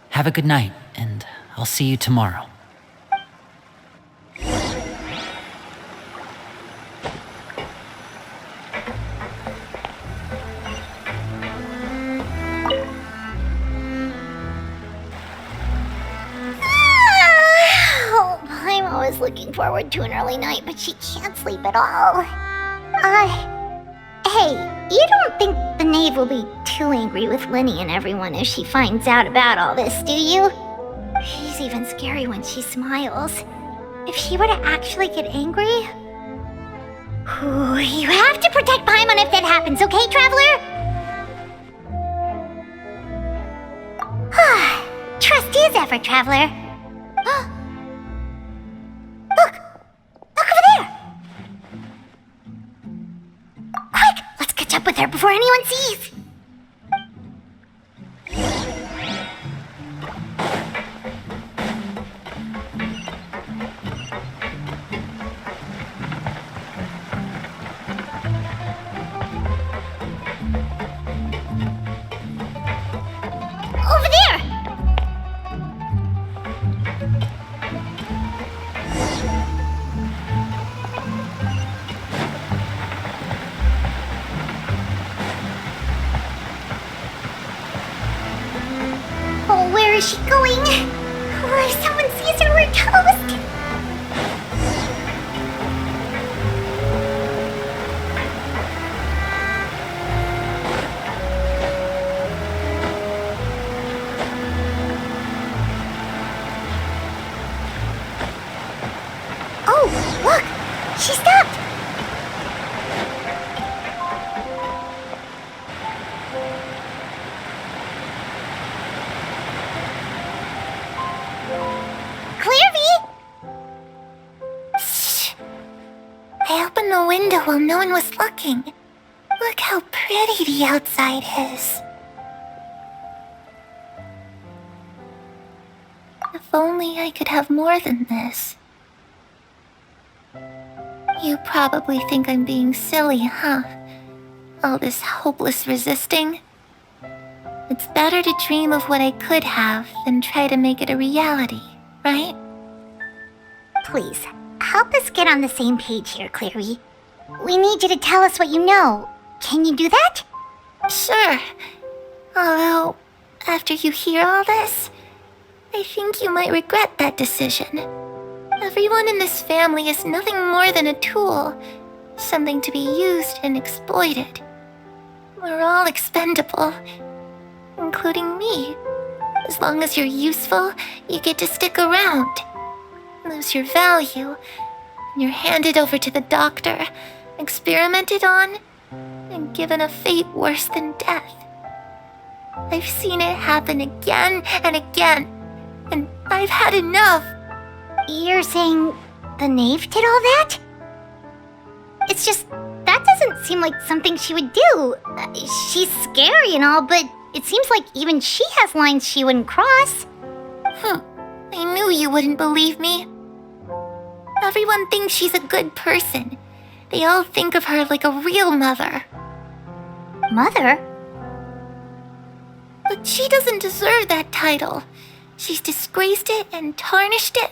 Have a good night, and I'll see you tomorrow. Oh, I'm always looking forward to an early night, but she can't sleep at all. Hey, you don't think the knave will be too angry with Lenny and everyone if she finds out about all this, do you? She's even scary when she smiles. If she were to actually get angry... Ooh, you have to protect Paimon if that happens, okay, Traveler? Trust is ever, Traveler. Look! Look over there! Quick! Let's catch up with her before anyone sees! Over there! Oh, where is she going? Oh, if someone sees her, we're toast! Oh, look! She stopped! Clearvy! Shh! I opened the window while no one was looking. Look how pretty the outside is. If only I could have more than this. You probably think I'm being silly, huh? All this hopeless resisting. It's better to dream of what I could have than try to make it a reality, right? Please, help us get on the same page here, Clary. We need you to tell us what you know. Can you do that? Sure. Although, after you hear all this, I think you might regret that decision. Everyone in this family is nothing more than a tool, something to be used and exploited. We're all expendable, including me. As long as you're useful, you get to stick around. Lose your value, and you're handed over to the doctor, experimented on, and given a fate worse than death. I've seen it happen again and again, and I've had enough. You're saying the knave did all that? It's just, that doesn't seem like something she would do. She's scary and all, but it seems like even she has lines she wouldn't cross. I knew you wouldn't believe me. Everyone thinks she's a good person. They all think of her like a real mother. Mother? But she doesn't deserve that title. She's disgraced it and tarnished it.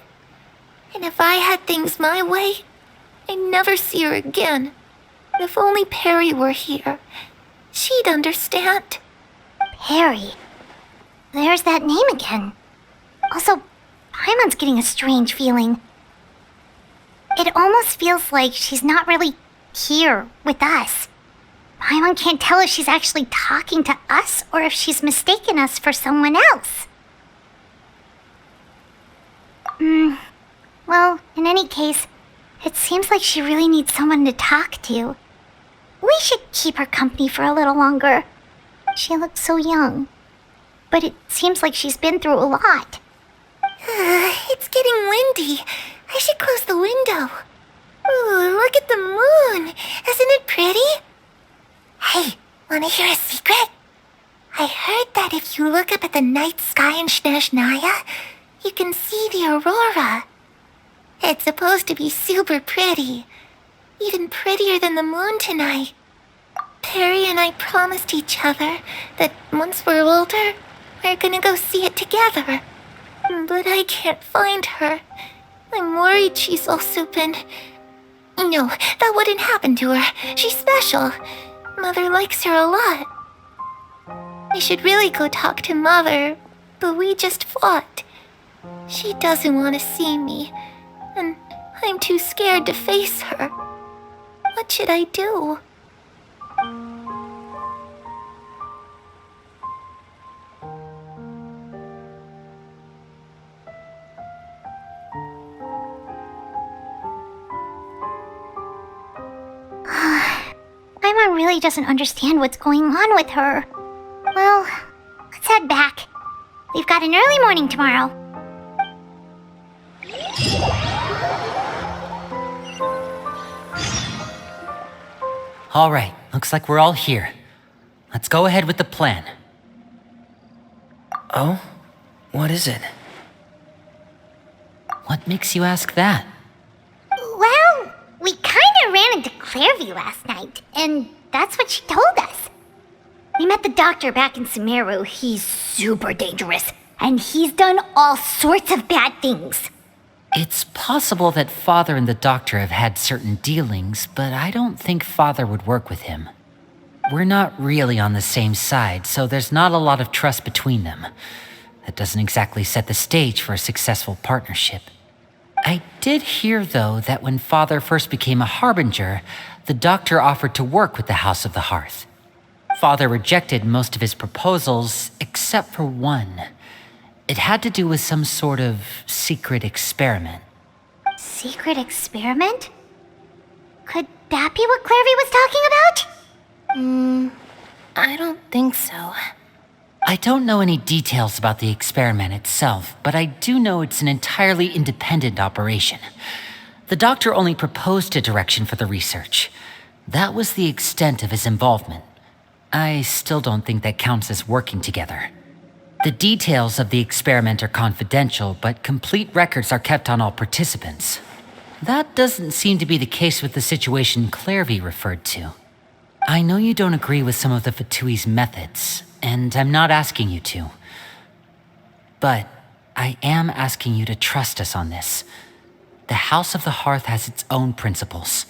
And if I had things my way, I'd never see her again. If only Perry were here, she'd understand. Perry? There's that name again. Also, Paimon's getting a strange feeling. It almost feels like she's not really here with us. Paimon can't tell if she's actually talking to us or if she's mistaken us for someone else. Well, in any case, it seems like she really needs someone to talk to. We should keep her company for a little longer. She looks so young. But it seems like she's been through a lot. It's getting windy. I should close the window. Ooh, look at the moon. Isn't it pretty? Hey, wanna hear a secret? I heard that if you look up at the night sky in Snezhnaya, you can see the aurora. It's supposed to be super pretty. Even prettier than the moon tonight. Perry and I promised each other that once we're older, we're gonna go see it together. But I can't find her. I'm worried she's also been... No, that wouldn't happen to her. She's special. Mother likes her a lot. I should really go talk to Mother, but we just fought. She doesn't want to see me, and I'm too scared to face her. What should I do? Paimon really doesn't understand what's going on with her. Well, let's head back. We've got an early morning tomorrow. All right, looks like we're all here. Let's go ahead with the plan. Oh? What is it? What makes you ask that? Well, we kinda ran into Clairvy last night, and that's what she told us. We met the doctor back in Sumeru. He's super dangerous, and he's done all sorts of bad things. It's possible that Father and the Doctor have had certain dealings, but I don't think Father would work with him. We're not really on the same side, so there's not a lot of trust between them. That doesn't exactly set the stage for a successful partnership. I did hear, though, that when Father first became a Harbinger, the Doctor offered to work with the House of the Hearth. Father rejected most of his proposals, except for one. It had to do with some sort of secret experiment. Secret experiment? Could that be what Clairvy was talking about? I don't think so. I don't know any details about the experiment itself, but I do know it's an entirely independent operation. The Doctor only proposed a direction for the research. That was the extent of his involvement. I still don't think that counts as working together. The details of the experiment are confidential, but complete records are kept on all participants. That doesn't seem to be the case with the situation Clairvy referred to. I know you don't agree with some of the Fatui's methods, and I'm not asking you to. But I am asking you to trust us on this. The House of the Hearth has its own principles.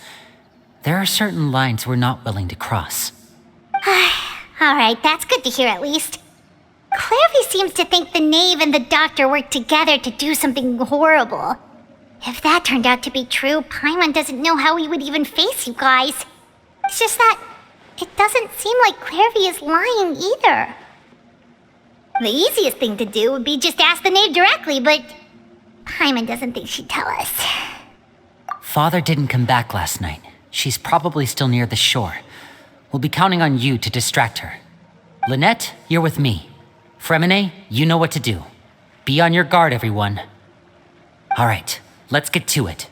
There are certain lines we're not willing to cross. Alright, that's good to hear at least. Clairvy seems to think the Knave and the Doctor worked together to do something horrible. If that turned out to be true, Paimon doesn't know how he would even face you guys. It's just that it doesn't seem like Clairvy is lying either. The easiest thing to do would be just ask the Knave directly, but Paimon doesn't think she'd tell us. Father didn't come back last night. She's probably still near the shore. We'll be counting on you to distract her. Lynette, you're with me. Fremine, you know what to do. Be on your guard, everyone. All right, let's get to it.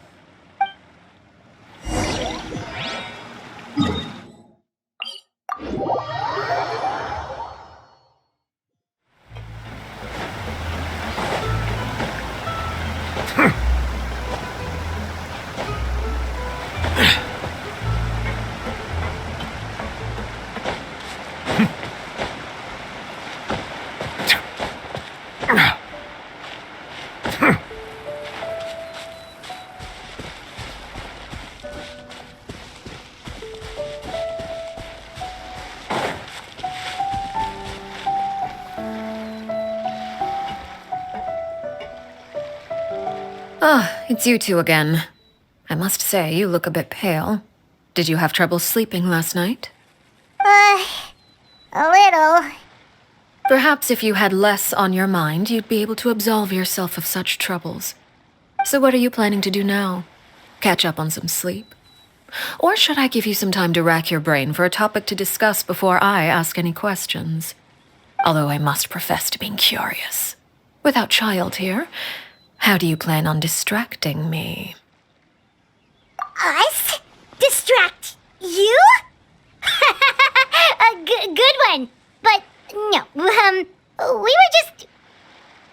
Ah, it's you two again. I must say, you look a bit pale. Did you have trouble sleeping last night? A little. Perhaps if you had less on your mind, you'd be able to absolve yourself of such troubles. So what are you planning to do now? Catch up on some sleep? Or should I give you some time to rack your brain for a topic to discuss before I ask any questions? Although I must profess to being curious. Without Child here, how do you plan on distracting me? Us? Distract you? Good one. But no, we were just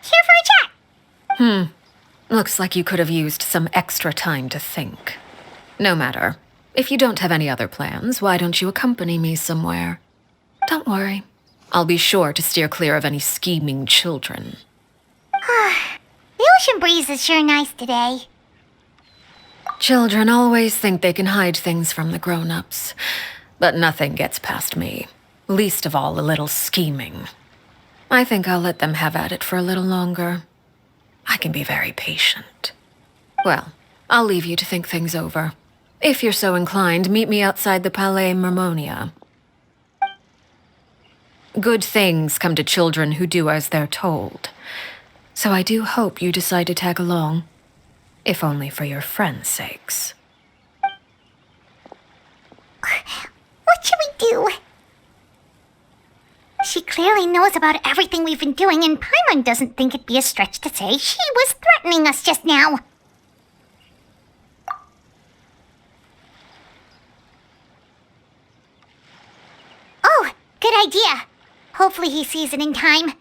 here for a chat. Looks like you could have used some extra time to think. No matter. If you don't have any other plans, why don't you accompany me somewhere? Don't worry. I'll be sure to steer clear of any scheming children. The ocean breeze is sure nice today. Children always think they can hide things from the grown-ups. But nothing gets past me. Least of all a little scheming. I think I'll let them have at it for a little longer. I can be very patient. Well, I'll leave you to think things over. If you're so inclined, meet me outside the Palais Mermonia. Good things come to children who do as they're told. So I do hope you decide to tag along. If only for your friends' sakes. What should we do? She clearly knows about everything we've been doing, and Paimon doesn't think it'd be a stretch to say she was threatening us just now. Oh, good idea. Hopefully he sees it in time.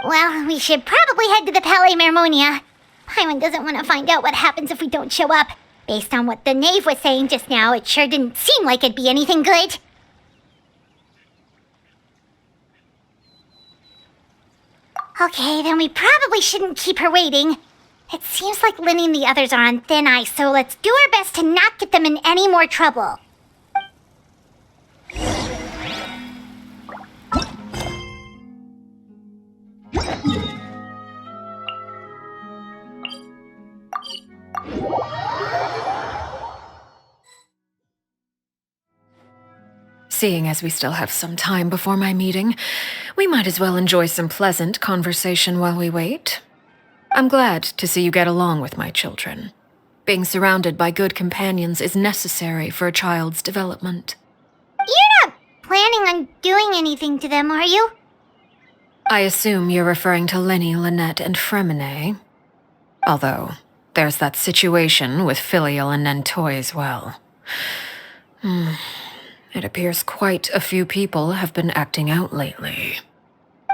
Well, we should probably head to the Palais Mermonia. Paimon doesn't want to find out what happens if we don't show up. Based on what the knave was saying just now, it sure didn't seem like it'd be anything good. Okay, then we probably shouldn't keep her waiting. It seems like Lynn and the others are on thin ice, so let's do our best to not get them in any more trouble. Seeing as we still have some time before my meeting, we might as well enjoy some pleasant conversation while we wait. I'm glad to see you get along with my children. Being surrounded by good companions is necessary for a child's development. You're not planning on doing anything to them, are you? I assume you're referring to Lenny, Lynette, and Fremine. Although, there's that situation with Filial and Nentoy as well. It appears quite a few people have been acting out lately.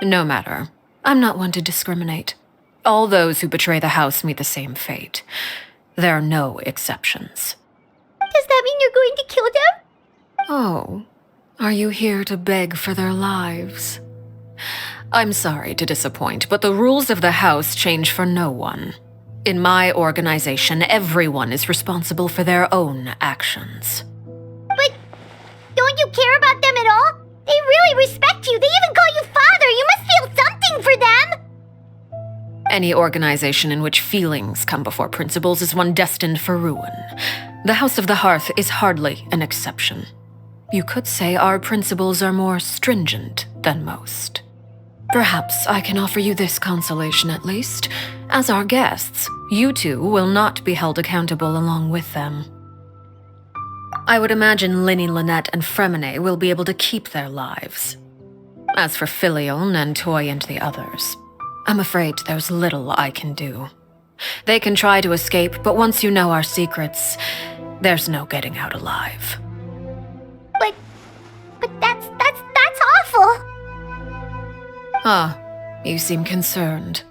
No matter. I'm not one to discriminate. All those who betray the house meet the same fate. There are no exceptions. Does that mean you're going to kill them? Oh, are you here to beg for their lives? I'm sorry to disappoint, but the rules of the house change for no one. In my organization, everyone is responsible for their own actions. But don't you care about them at all? They really respect you. They even call you father. You must feel something for them. Any organization in which feelings come before principles is one destined for ruin. The House of the Hearth is hardly an exception. You could say our principles are more stringent than most. Perhaps I can offer you this consolation at least. As our guests, you two will not be held accountable along with them. I would imagine Linny, Lynette, and Fremine will be able to keep their lives. As for Filial, Nentoy, and the others, I'm afraid there's little I can do. They can try to escape, but once you know our secrets, there's no getting out alive. But that's awful. Ah, you seem concerned.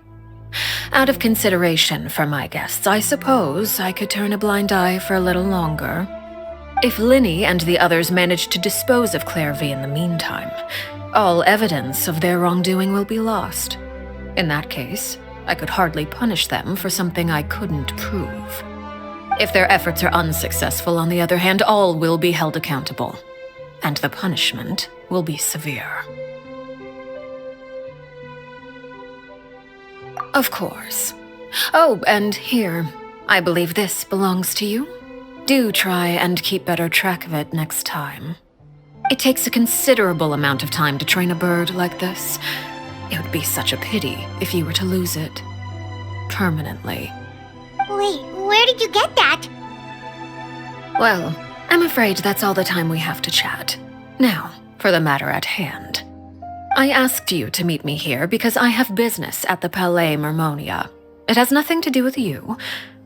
Out of consideration for my guests, I suppose I could turn a blind eye for a little longer. If Linny and the others manage to dispose of Claire V in the meantime, all evidence of their wrongdoing will be lost. In that case, I could hardly punish them for something I couldn't prove. If their efforts are unsuccessful, on the other hand, all will be held accountable. And the punishment will be severe. Of course. Oh, and here, I believe this belongs to you. Do try and keep better track of it next time. It takes a considerable amount of time to train a bird like this. It would be such a pity if you were to lose it. Permanently. Wait, where did you get that? Well, I'm afraid that's all the time we have to chat. Now, for the matter at hand. I asked you to meet me here because I have business at the Palais Mermonia. It has nothing to do with you,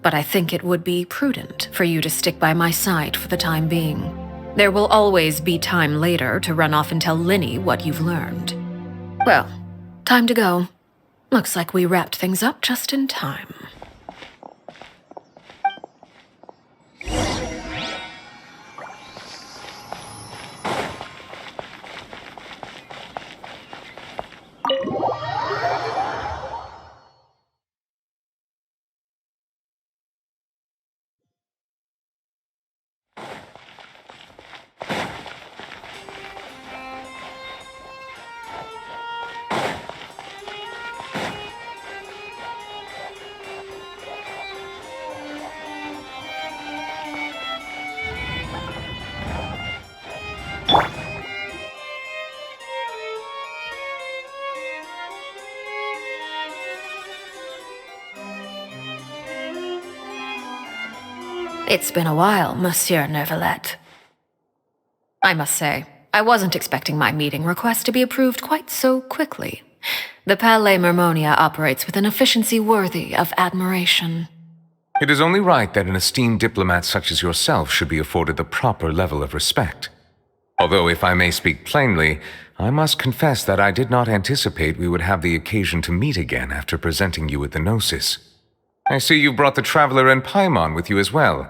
but I think it would be prudent for you to stick by my side for the time being. There will always be time later to run off and tell Linny what you've learned. Well, time to go. Looks like we wrapped things up just in time. It's been a while, Monsieur Neuvillette. I must say, I wasn't expecting my meeting request to be approved quite so quickly. The Palais Mermonia operates with an efficiency worthy of admiration. It is only right that an esteemed diplomat such as yourself should be afforded the proper level of respect. Although, if I may speak plainly, I must confess that I did not anticipate we would have the occasion to meet again after presenting you with the Gnosis. I see you brought the Traveler and Paimon with you as well.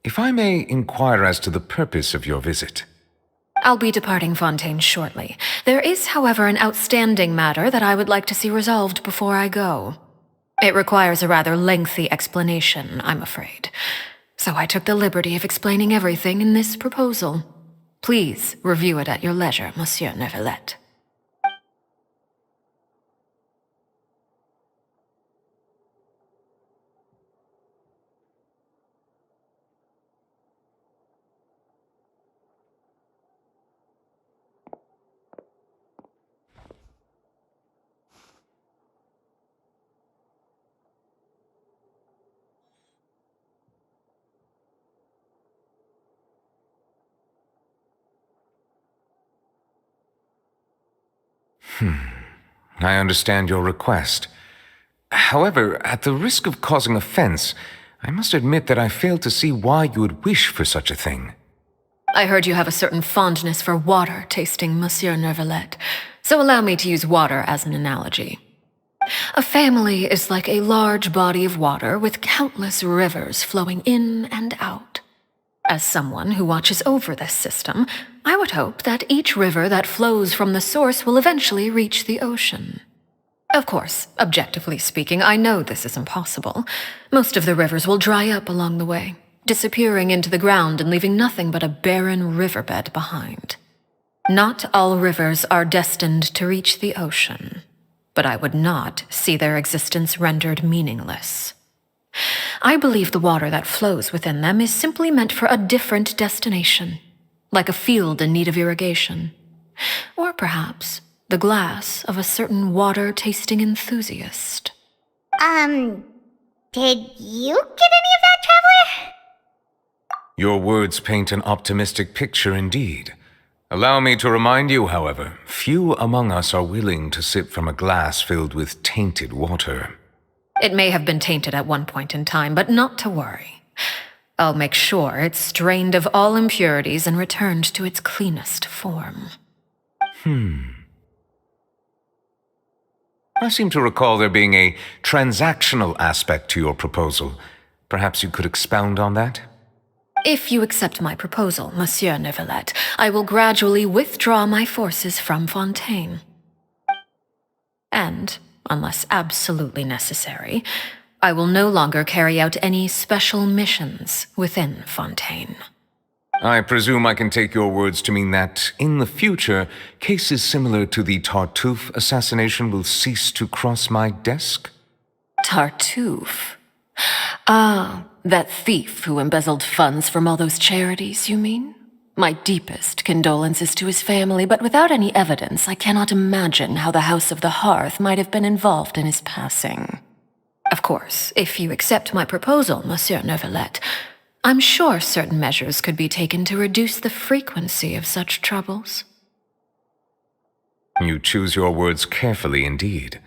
If I may inquire as to the purpose of your visit. I'll be departing Fontaine shortly. There is, however, an outstanding matter that I would like to see resolved before I go. It requires a rather lengthy explanation, I'm afraid. So I took the liberty of explaining everything in this proposal. Please review it at your leisure, Monsieur Neuvillette. I understand your request. However, at the risk of causing offense, I must admit that I fail to see why you would wish for such a thing. I heard you have a certain fondness for water tasting, Monsieur Neuvillette, so allow me to use water as an analogy. A family is like a large body of water with countless rivers flowing in and out. As someone who watches over this system, I would hope that each river that flows from the source will eventually reach the ocean. Of course, objectively speaking, I know this is impossible. Most of the rivers will dry up along the way, disappearing into the ground and leaving nothing but a barren riverbed behind. Not all rivers are destined to reach the ocean, but I would not see their existence rendered meaningless. I believe the water that flows within them is simply meant for a different destination, like a field in need of irrigation. Or perhaps the glass of a certain water-tasting enthusiast. Did you get any of that, Traveler? Your words paint an optimistic picture indeed. Allow me to remind you, however, few among us are willing to sip from a glass filled with tainted water. It may have been tainted at one point in time, but not to worry. I'll make sure it's strained of all impurities and returned to its cleanest form. I seem to recall there being a transactional aspect to your proposal. Perhaps you could expound on that? If you accept my proposal, Monsieur Neuvillette, I will gradually withdraw my forces from Fontaine. And, unless absolutely necessary, I will no longer carry out any special missions within Fontaine. I presume I can take your words to mean that, in the future, cases similar to the Tartuffe assassination will cease to cross my desk? Tartuffe? Ah, that thief who embezzled funds from all those charities, you mean? My deepest condolences to his family, but without any evidence, I cannot imagine how the House of the Hearth might have been involved in his passing. Of course, if you accept my proposal, Monsieur Neuvillette, I'm sure certain measures could be taken to reduce the frequency of such troubles. You choose your words carefully indeed.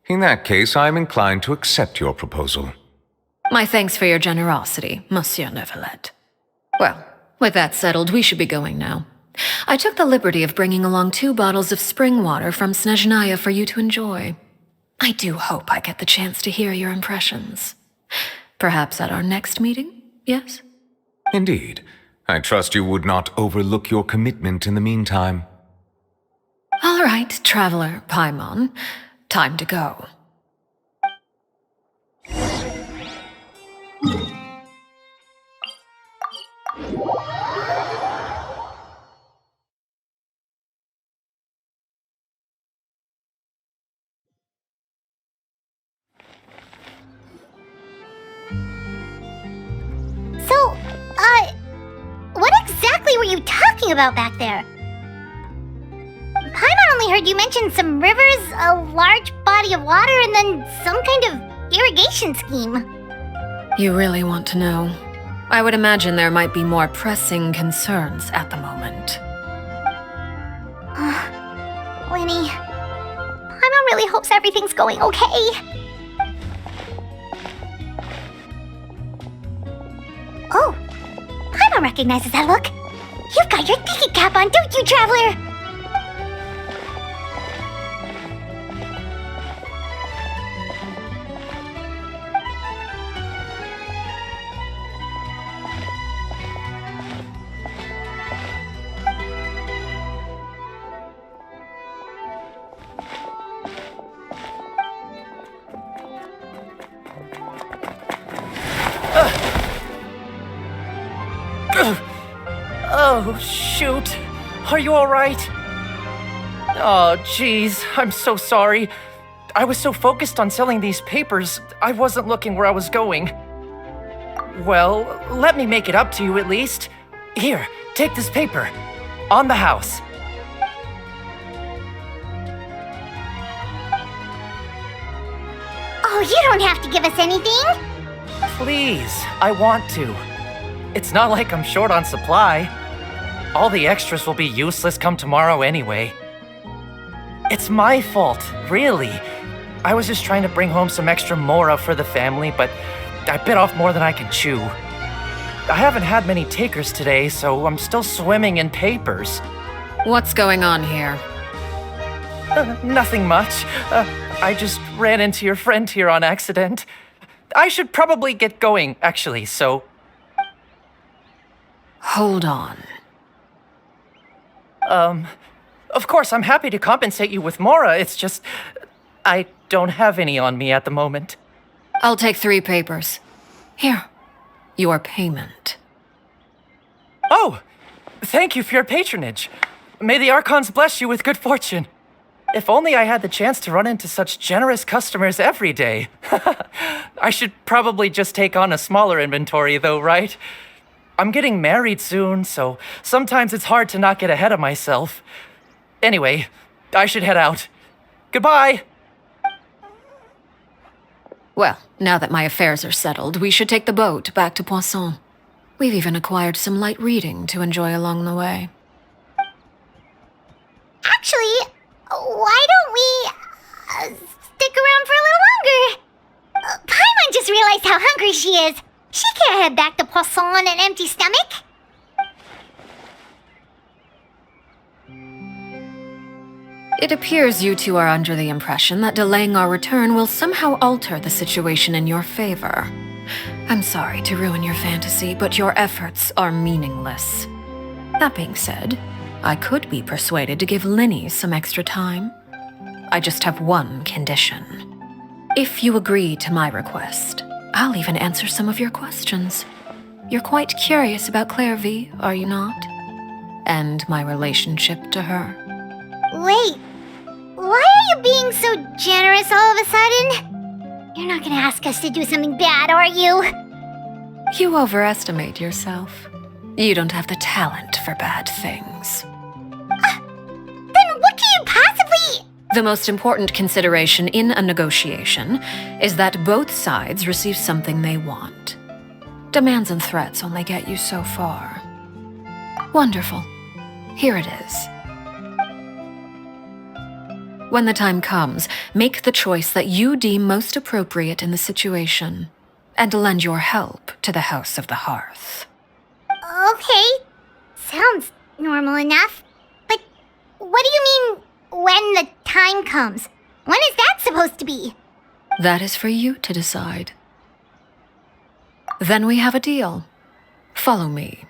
In that case, I am inclined to accept your proposal. My thanks for your generosity, Monsieur Neuvillette. Well, with that settled, we should be going now. I took the liberty of bringing along 2 bottles of spring water from Snezhnaya for you to enjoy. I do hope I get the chance to hear your impressions. Perhaps at our next meeting, yes? Indeed. I trust you would not overlook your commitment in the meantime. All right, Traveler Paimon. Time to go. So, what exactly were you talking about back there? Paimon only heard you mention some rivers, a large body of water, and then some kind of irrigation scheme. You really want to know? I would imagine there might be more pressing concerns at the moment. Lenny, Paimon really hopes everything's going okay. Oh, Paimon recognizes that look. You've got your tiki cap on, don't you, Traveler? Oh, shoot. Are you alright? Oh, jeez. I'm so sorry. I was so focused on selling these papers, I wasn't looking where I was going. Well, let me make it up to you at least. Here, take this paper. On the house. Oh, you don't have to give us anything. Please, I want to. It's not like I'm short on supply. All the extras will be useless come tomorrow anyway. It's my fault, really. I was just trying to bring home some extra mora for the family, but I bit off more than I can chew. I haven't had many takers today, so I'm still swimming in papers. What's going on here? Nothing much. I just ran into your friend here on accident. I should probably get going, actually, so... Hold on. Of course, I'm happy to compensate you with mora, it's just... I don't have any on me at the moment. I'll take 3 papers. Here, your payment. Oh! Thank you for your patronage. May the Archons bless you with good fortune. If only I had the chance to run into such generous customers every day. I should probably just take on a smaller inventory though, right? I'm getting married soon, so sometimes it's hard to not get ahead of myself. Anyway, I should head out. Goodbye! Well, now that my affairs are settled, we should take the boat back to Poisson. We've even acquired some light reading to enjoy along the way. Actually, why don't we stick around for a little longer? Paimon just realized how hungry she is. She can't head back to Poisson on an empty stomach. It appears you two are under the impression that delaying our return will somehow alter the situation in your favor. I'm sorry to ruin your fantasy, but your efforts are meaningless. That being said, I could be persuaded to give Linny some extra time. I just have one condition. If you agree to my request, I'll even answer some of your questions. You're quite curious about Claire V, are you not? And my relationship to her. Wait, why are you being so generous all of a sudden? You're not gonna ask us to do something bad, are you? You overestimate yourself. You don't have the talent for bad things. Then what can you possibly... The most important consideration in a negotiation is that both sides receive something they want. Demands and threats only get you so far. Wonderful. Here it is. When the time comes, make the choice that you deem most appropriate in the situation, and lend your help to the House of the Hearth. Okay, sounds normal enough. But what do you mean, when the time comes? When is that supposed to be? That is for you to decide. Then we have a deal. Follow me.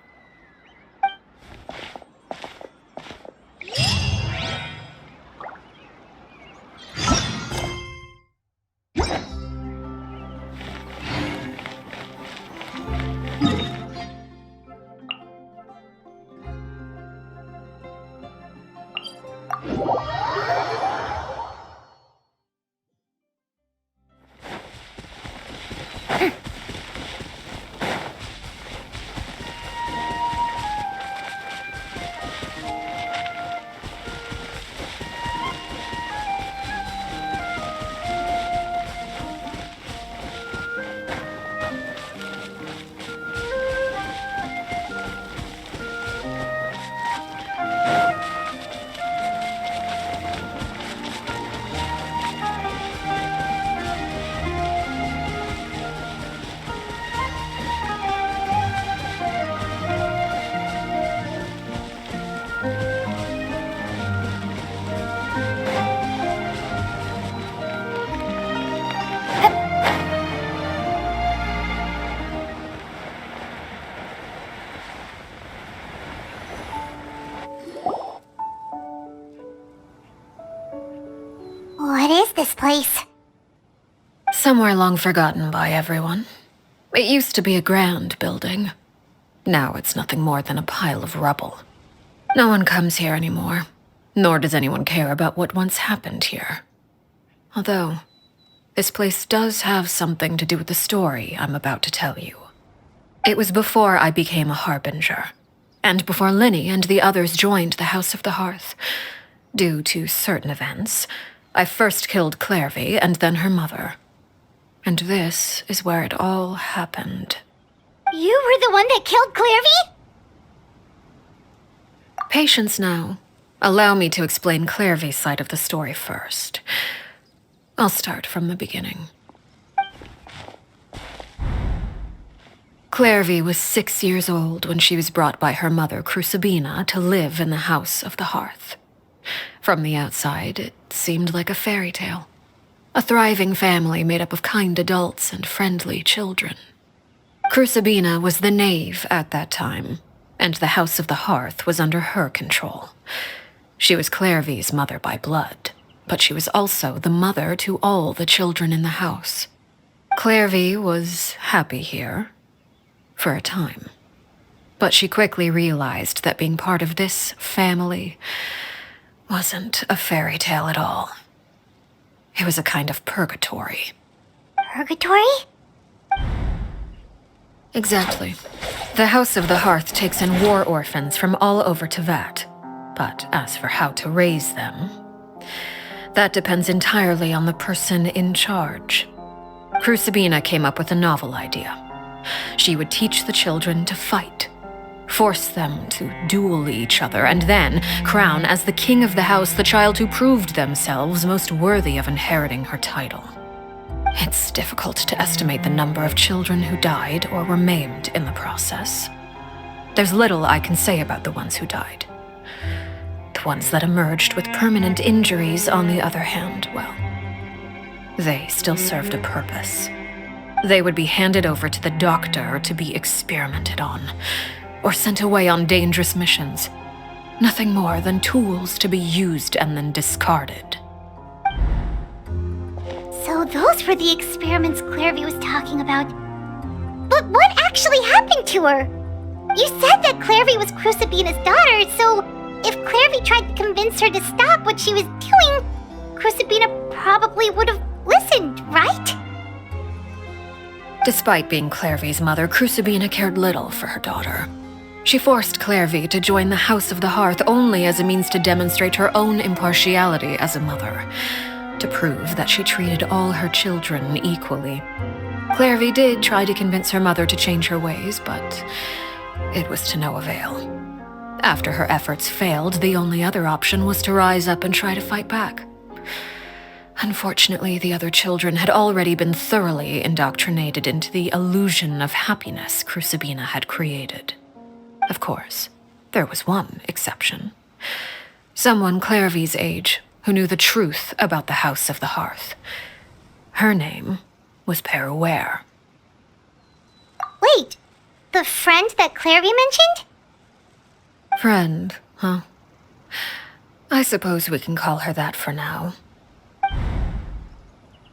this place? Somewhere long forgotten by everyone. It used to be a grand building. Now it's nothing more than a pile of rubble. No one comes here anymore, nor does anyone care about what once happened here. Although, this place does have something to do with the story I'm about to tell you. It was before I became a Harbinger, and before Linny and the others joined the House of the Hearth. Due to certain events, I first killed Clairvy and then her mother. And this is where it all happened. You were the one that killed Clairvy? Patience now. Allow me to explain Clairvy's side of the story first. I'll start from the beginning. Clairvy was 6 years old when she was brought by her mother, Crucibina, to live in the House of the Hearth. From the outside, it seemed like a fairy tale. A thriving family made up of kind adults and friendly children. Crucibina was the knave at that time, and the House of the Hearth was under her control. She was Clairvy's mother by blood, but she was also the mother to all the children in the house. Clairvy was happy here, for a time. But she quickly realized that being part of this family wasn't a fairy tale at all. It was a kind of purgatory. Purgatory? Exactly. The House of the Hearth takes in war orphans from all over Tevat. But as for how to raise them, that depends entirely on the person in charge. Crucibina came up with a novel idea. She would teach the children to fight, force them to duel each other, and then crown as the king of the house the child who proved themselves most worthy of inheriting her title. It's difficult to estimate the number of children who died or were maimed in the process. There's little I can say about the ones who died. The ones that emerged with permanent injuries, on the other hand, well, they still served a purpose. They would be handed over to the doctor to be experimented on, or sent away on dangerous missions. Nothing more than tools to be used and then discarded. So those were the experiments Clairvy was talking about. But what actually happened to her? You said that Clairvy was Crucibina's daughter, so if Clairvy tried to convince her to stop what she was doing, Crucibina probably would have listened, right? Despite being Clairvy's mother, Crucibina cared little for her daughter. She forced Clairvy to join the House of the Hearth only as a means to demonstrate her own impartiality as a mother, to prove that she treated all her children equally. Clairvy did try to convince her mother to change her ways, but it was to no avail. After her efforts failed, the only other option was to rise up and try to fight back. Unfortunately, the other children had already been thoroughly indoctrinated into the illusion of happiness Crucibina had created. Of course, there was one exception. Someone Clairvy's age who knew the truth about the House of the Hearth. Her name was Peruere. Wait, the friend that Clairvy mentioned? Friend, huh? I suppose we can call her that for now.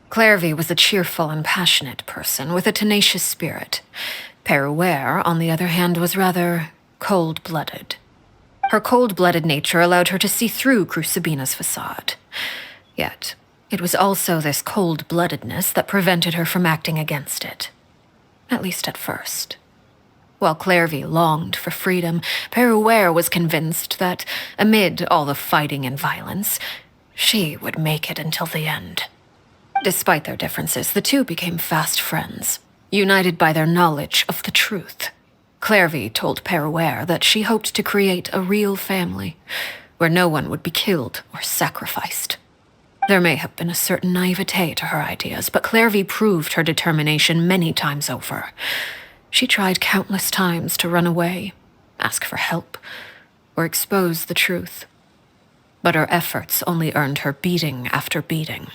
Clairvy was a cheerful and passionate person with a tenacious spirit. Peruere, on the other hand, was rather cold-blooded. Her cold-blooded nature allowed her to see through Crucibina's facade. Yet, it was also this cold-bloodedness that prevented her from acting against it. At least at first. While Clairvy longed for freedom, Peruere was convinced that, amid all the fighting and violence, she would make it until the end. Despite their differences, the two became fast friends, united by their knowledge of the truth. Clairvy told Peruere that she hoped to create a real family, where no one would be killed or sacrificed. There may have been a certain naivete to her ideas, but Clairvy proved her determination many times over. She tried countless times to run away, ask for help, or expose the truth. But her efforts only earned her beating after beating.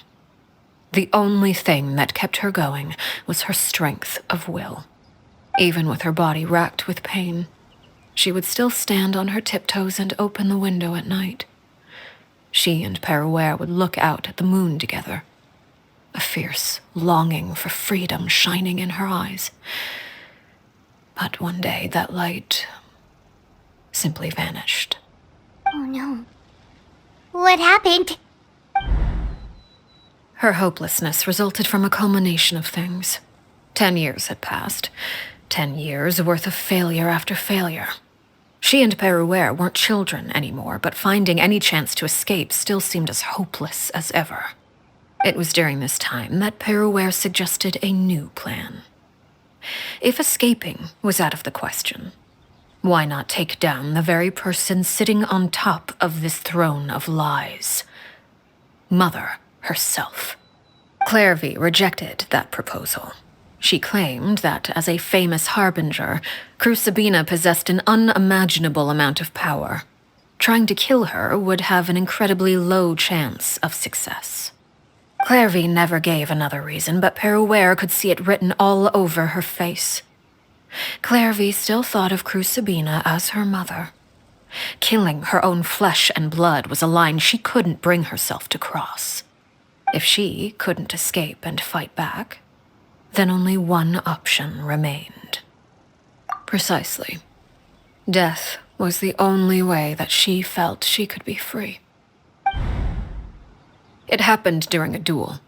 The only thing that kept her going was her strength of will. Even with her body racked with pain, she would still stand on her tiptoes and open the window at night. She and Peruere would look out at the moon together, a fierce longing for freedom shining in her eyes. But one day, that light simply vanished. Oh no. What happened? Her hopelessness resulted from a culmination of things. 10 years had passed. 10 years worth of failure after failure. She and Perouer weren't children anymore, but finding any chance to escape still seemed as hopeless as ever. It was during this time that Perouer suggested a new plan. If escaping was out of the question, why not take down the very person sitting on top of this throne of lies? Mother herself. Clairvy rejected that proposal. She claimed that, as a famous harbinger, Crucibina possessed an unimaginable amount of power. Trying to kill her would have an incredibly low chance of success. Clairvy never gave another reason, but Perouer could see it written all over her face. Clairvy still thought of Crucibina as her mother. Killing her own flesh and blood was a line she couldn't bring herself to cross. If she couldn't escape and fight back, then only one option remained. Precisely. Death was the only way that she felt she could be free. It happened during a duel.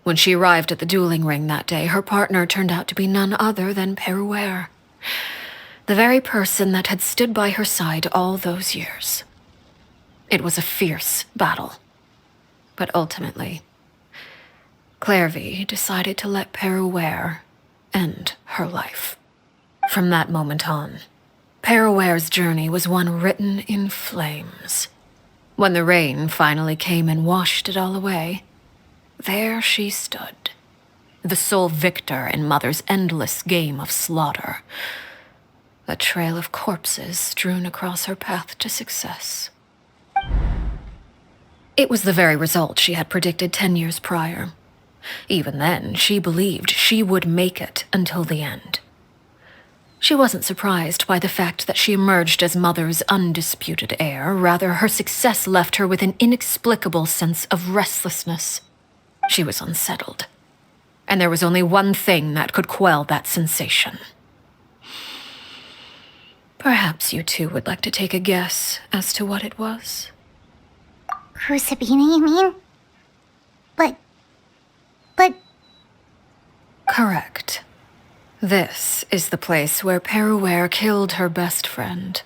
When she arrived at the dueling ring that day, her partner turned out to be none other than Perouer, the very person that had stood by her side all those years. It was a fierce battle. But ultimately, Clairvy decided to let Perouer end her life. From that moment on, Perouer's journey was one written in flames. When the rain finally came and washed it all away, there she stood, the sole victor in Mother's endless game of slaughter, a trail of corpses strewn across her path to success. It was the very result she had predicted 10 years prior. Even then, she believed she would make it until the end. She wasn't surprised by the fact that she emerged as Mother's undisputed heir. Rather, her success left her with an inexplicable sense of restlessness. She was unsettled, and there was only one thing that could quell that sensation. Perhaps you two would like to take a guess as to what it was? Crucibina, you mean? But... Correct. This is the place where Perouer killed her best friend.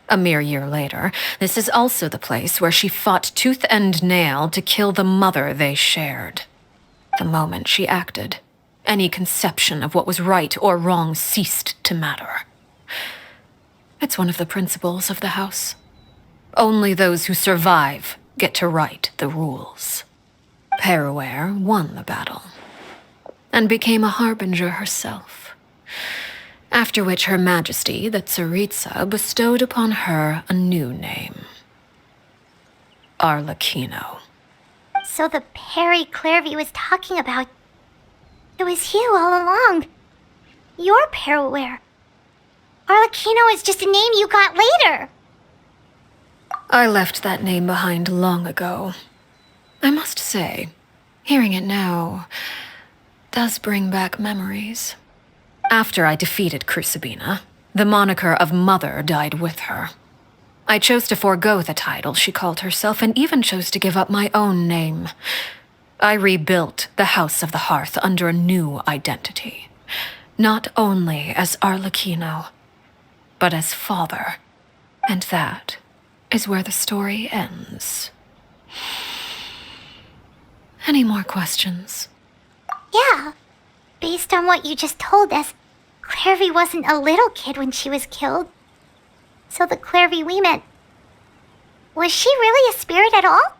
A mere year later, this is also the place where she fought tooth and nail to kill the mother they shared. The moment she acted, any conception of what was right or wrong ceased to matter. It's one of the principles of the house. Only those who survive get to write the rules. Perouer won the battle, and became a harbinger herself. After which Her Majesty, the Tsaritsa, bestowed upon her a new name. Arlecchino. So the Perry Clairvy was talking about... It was you all along. You're Perouer. Arlecchino is just a name you got later. I left that name behind long ago. I must say, hearing it now does bring back memories. After I defeated Crucibina, the moniker of Mother died with her. I chose to forego the title she called herself, and even chose to give up my own name. I rebuilt the House of the Hearth under a new identity, not only as Arlecchino, but as father. And that is where the story ends. Any more questions? Yeah. Based on what you just told us, Clairvy wasn't a little kid when she was killed. So the Clairvy we met... Was she really a spirit at all?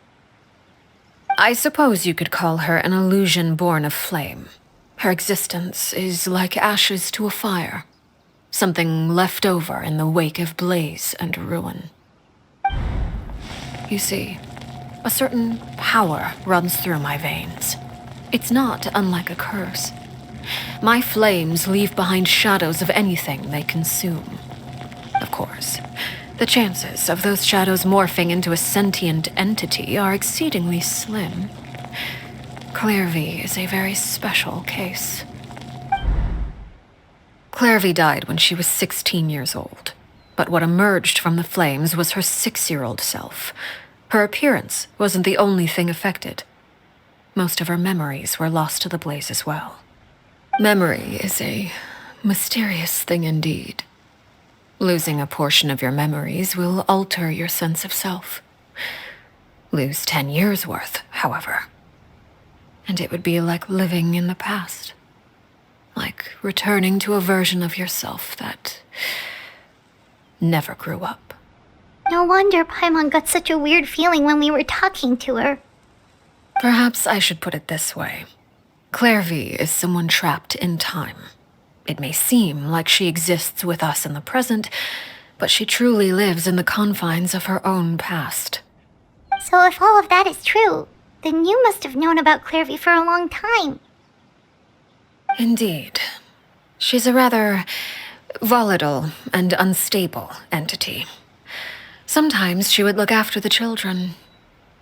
I suppose you could call her an illusion born of flame. Her existence is like ashes to a fire. Something left over in the wake of blaze and ruin. You see, a certain power runs through my veins. It's not unlike a curse. My flames leave behind shadows of anything they consume. Of course, the chances of those shadows morphing into a sentient entity are exceedingly slim. Clairvy is a very special case. Clairvy died when she was 16 years old, but what emerged from the flames was her 6-year-old self. Her appearance wasn't the only thing affected. Most of her memories were lost to the blaze as well. Memory is a mysterious thing indeed. Losing a portion of your memories will alter your sense of self. Lose 10 years' worth, however, and it would be like living in the past. Like returning to a version of yourself that never grew up. No wonder Paimon got such a weird feeling when we were talking to her. Perhaps I should put it this way. Clairvy is someone trapped in time. It may seem like she exists with us in the present, but she truly lives in the confines of her own past. So if all of that is true, then you must have known about Clairvy for a long time. Indeed. She's a rather volatile and unstable entity. Sometimes she would look after the children.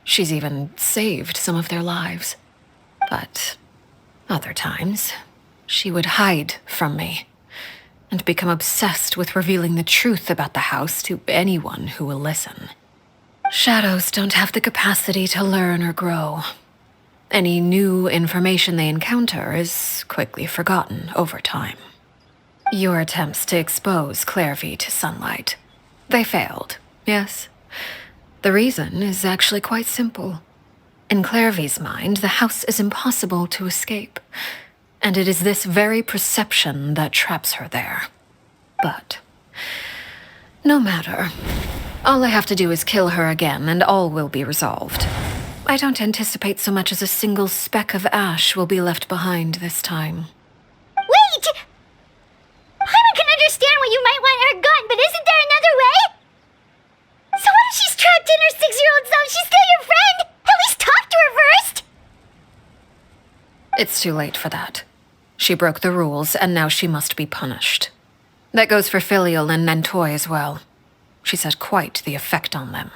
She's even saved some of their lives. But other times, she would hide from me and become obsessed with revealing the truth about the house to anyone who will listen. Shadows don't have the capacity to learn or grow. Any new information they encounter is quickly forgotten over time. Your attempts to expose Clairvy to sunlight, they failed, yes? The reason is actually quite simple. In Clairvy's mind, the house is impossible to escape, and it is this very perception that traps her there. But no matter. All I have to do is kill her again, and all will be resolved. I don't anticipate so much as a single speck of ash will be left behind this time. Wait! Paimon can understand why you might want her gone, but isn't there another way? So what if she's trapped in her 6-year-old self? She's still your friend! At least talk to her first! It's too late for that. She broke the rules, and now she must be punished. That goes for Filial and Nantoy as well. She's had quite the effect on them.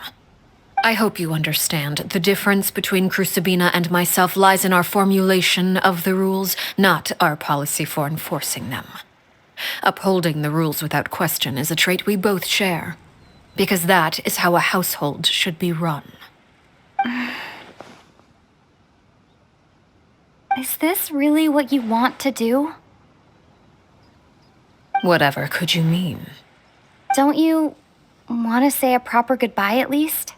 I hope you understand the difference between Crucibina and myself lies in our formulation of the rules, not our policy for enforcing them. Upholding the rules without question is a trait we both share, because that is how a household should be run. Is this really what you want to do? Whatever could you mean? Don't you want to say a proper goodbye at least?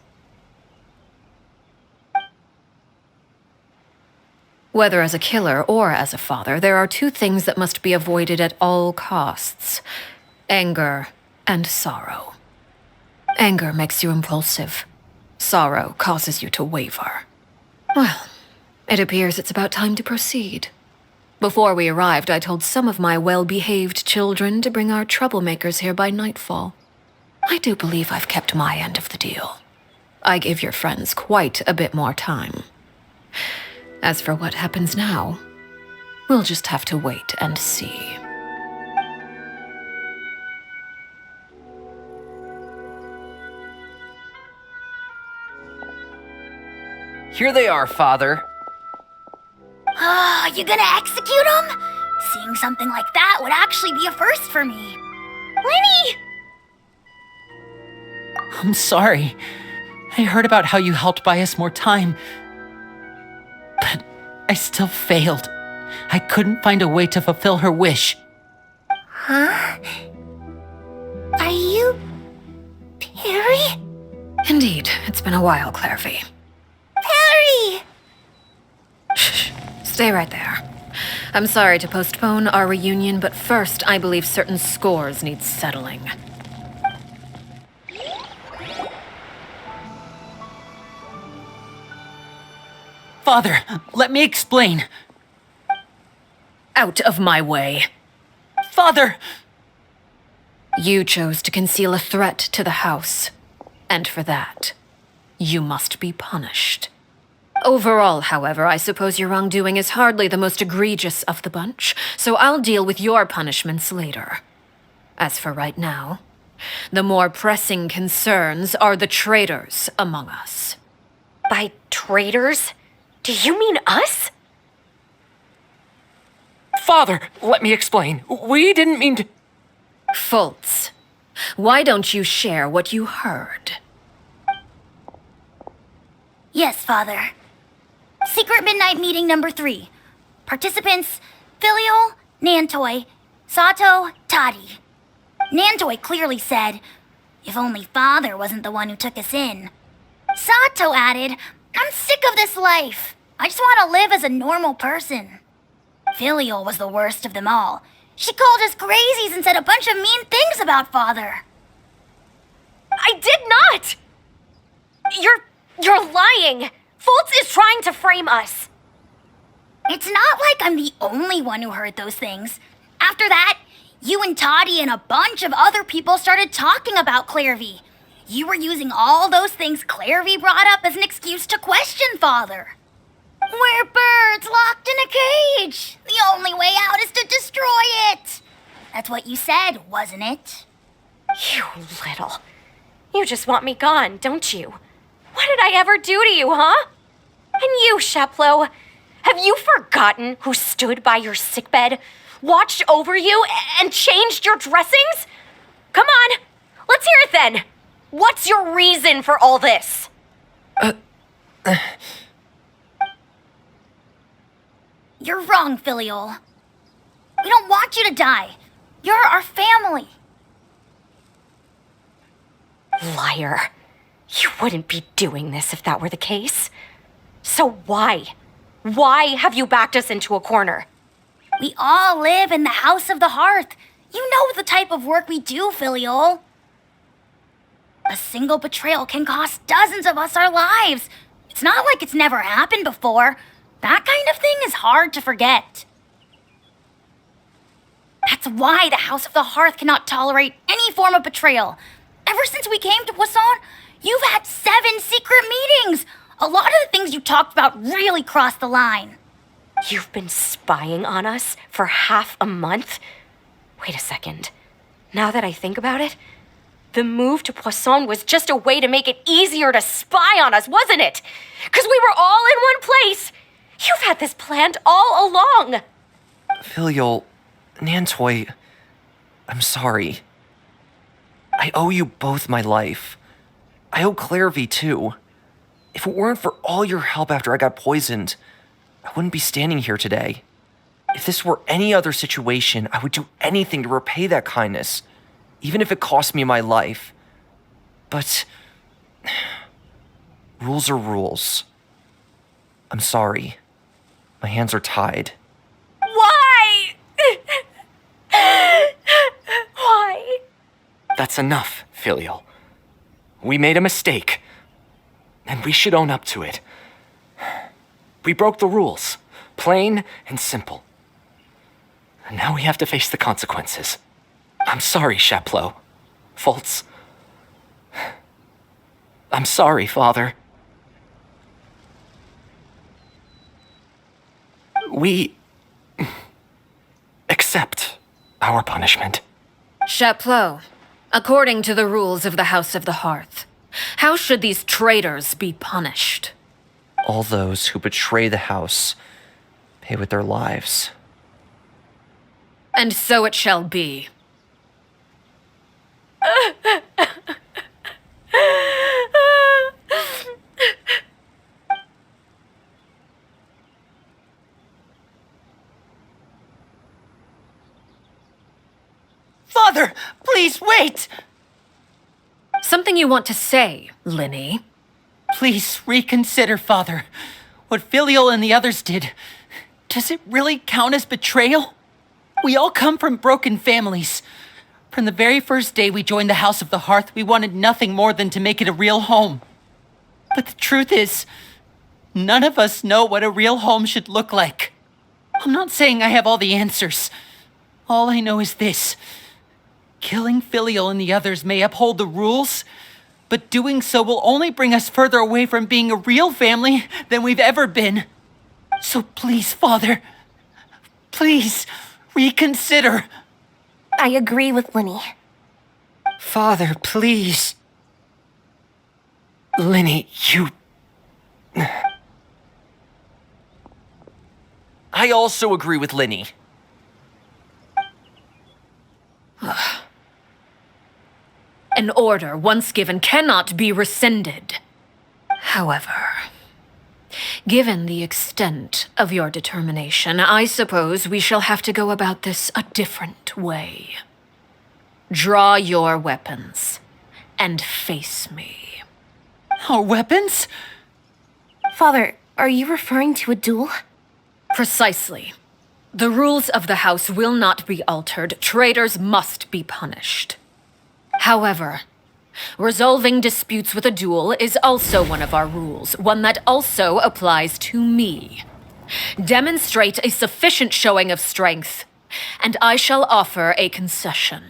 Whether as a killer or as a father, there are two things that must be avoided at all costs: anger and sorrow. Anger makes you impulsive. Sorrow causes you to waver. Well, it appears it's about time to proceed. Before we arrived, I told some of my well-behaved children to bring our troublemakers here by nightfall. I do believe I've kept my end of the deal. I give your friends quite a bit more time. As for what happens now, we'll just have to wait and see. Here they are, Father. Ah, you gonna execute him? Seeing something like that would actually be a first for me. Lenny! I'm sorry. I heard about how you helped buy us more time. But I still failed. I couldn't find a way to fulfill her wish. Huh? Are you... Perry? Indeed, it's been a while, Clairvy. Perry! Shh, stay right there. I'm sorry to postpone our reunion, but first I believe certain scores need settling. Father, let me explain. Out of my way. Father! You chose to conceal a threat to the house, and for that, you must be punished. Overall, however, I suppose your wrongdoing is hardly the most egregious of the bunch, so I'll deal with your punishments later. As for right now, the more pressing concerns are the traitors among us. By traitors? Do you mean us? Father, let me explain. We didn't mean to. Fultz, why don't you share what you heard? Yes, Father. Secret Midnight Meeting number 3. Participants, Filial, Nantoi, Sato, Tadi. Nantoi clearly said, if only Father wasn't the one who took us in. Sato added, I'm sick of this life. I just want to live as a normal person. Filial was the worst of them all. She called us crazies and said a bunch of mean things about Father. I did not! You're lying! Fultz is trying to frame us. It's not like I'm the only one who heard those things. After that, you and Toddy and a bunch of other people started talking about Clairvy. You were using all those things Clairvy brought up as an excuse to question Father. We're birds locked in a cage. The only way out is to destroy it. That's what you said, wasn't it? You little. You just want me gone, don't you? What did I ever do to you, huh? And you, Sheplo, have you forgotten who stood by your sickbed, watched over you, and changed your dressings? Come on, let's hear it then. What's your reason for all this? You're wrong, Filial. We don't want you to die. You're our family. Liar. You wouldn't be doing this if that were the case. So why? Why have you backed us into a corner? We all live in the House of the Hearth. You know the type of work we do, Filial. A single betrayal can cost dozens of us our lives. It's not like it's never happened before. That kind of thing is hard to forget. That's why the House of the Hearth cannot tolerate any form of betrayal. Ever since we came to Poisson, you've had 7 secret meetings. A lot of the things you talked about really crossed the line. You've been spying on us for half a month? Wait a second. Now that I think about it, the move to Poisson was just a way to make it easier to spy on us, wasn't it? Because we were all in one place. You've had this planned all along. Filial, Nantoi, I'm sorry. I owe you both my life. I owe Clairvy too. If it weren't for all your help after I got poisoned, I wouldn't be standing here today. If this were any other situation, I would do anything to repay that kindness, even if it cost me my life. But rules are rules. I'm sorry. My hands are tied. Why? Why? That's enough, Filial. We made a mistake, and we should own up to it. We broke the rules, plain and simple. And now we have to face the consequences. I'm sorry, Sheplo. Fultz. I'm sorry, Father. We accept our punishment. Chapleau, according to the rules of the House of the Hearth, how should these traitors be punished? All those who betray the house pay with their lives. And so it shall be. Father, please wait! Something you want to say, Linny? Please reconsider, Father. What Filial and the others did, does it really count as betrayal? We all come from broken families. From the very first day we joined the House of the Hearth, we wanted nothing more than to make it a real home. But the truth is, none of us know what a real home should look like. I'm not saying I have all the answers. All I know is this. Killing Filial and the others may uphold the rules, but doing so will only bring us further away from being a real family than we've ever been. So please, Father, please reconsider. I agree with Linny. Father, please. Linny, you... I also agree with Linny. An order once given cannot be rescinded. However, given the extent of your determination, I suppose we shall have to go about this a different way. Draw your weapons and face me. Our weapons? Father, are you referring to a duel? Precisely. The rules of the house will not be altered. Traitors must be punished. However, resolving disputes with a duel is also one of our rules, one that also applies to me. Demonstrate a sufficient showing of strength, and I shall offer a concession.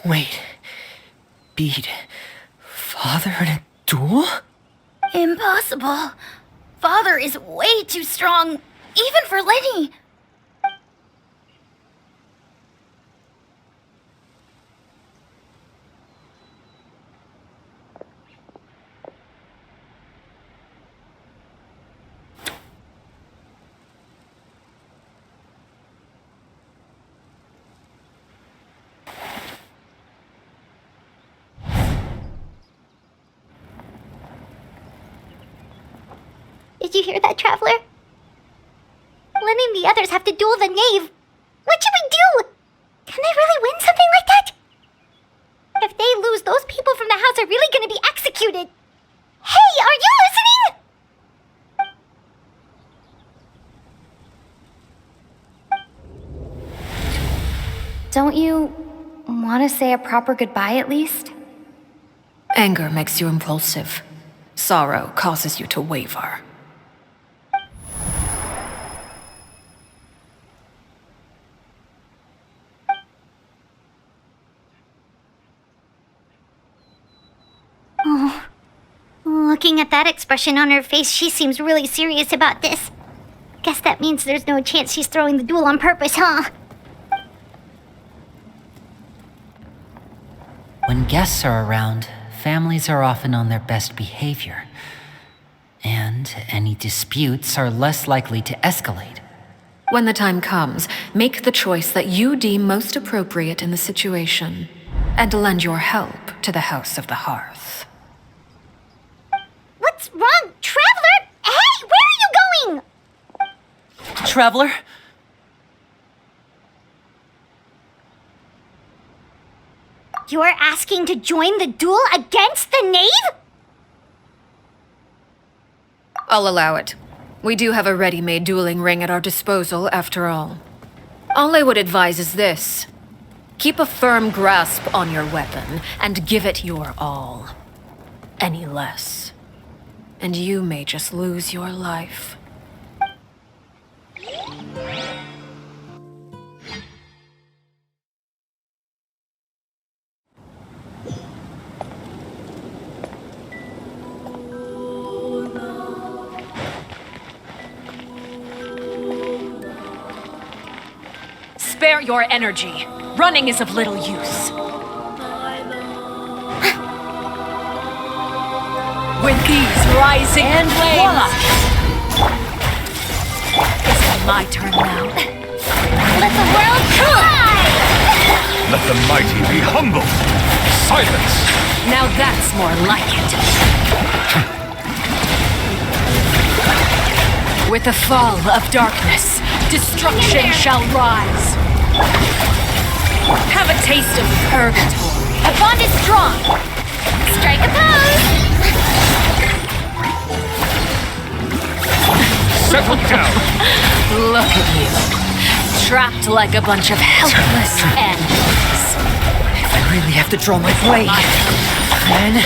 Wait. Beat Father in a duel? Impossible. Father is way too strong, even for Lenny. Did you hear that, Traveler? Lenny and the others have to duel the knave. What should we do? Can they really win something like that? If they lose, those people from the house are really gonna be executed. Hey, are you listening? Don't you want to say a proper goodbye at least? Anger makes you impulsive. Sorrow causes you to waver. Looking at that expression on her face, she seems really serious about this. Guess that means there's no chance she's throwing the duel on purpose, huh? When guests are around, families are often on their best behavior. And any disputes are less likely to escalate. When the time comes, make the choice that you deem most appropriate in the situation, and lend your help to the House of the Hearth. What's wrong, Traveler? Hey, where are you going? Traveler? You're asking to join the duel against the knave? I'll allow it. We do have a ready-made dueling ring at our disposal, after all. All I would advise is this. Keep a firm grasp on your weapon, and give it your all. Any less, and you may just lose your life. Spare your energy. Running is of little use. With these rising flames... Is it my turn now? Let the world cry! Let the mighty be humble! Silence! Now that's more like it. With the fall of darkness, destruction shall rise. Have a taste of purgatory. The bond is strong. Strike a pose. Settle down! Look at you. Trapped like a bunch of helpless animals. If I really have to draw my blade, then...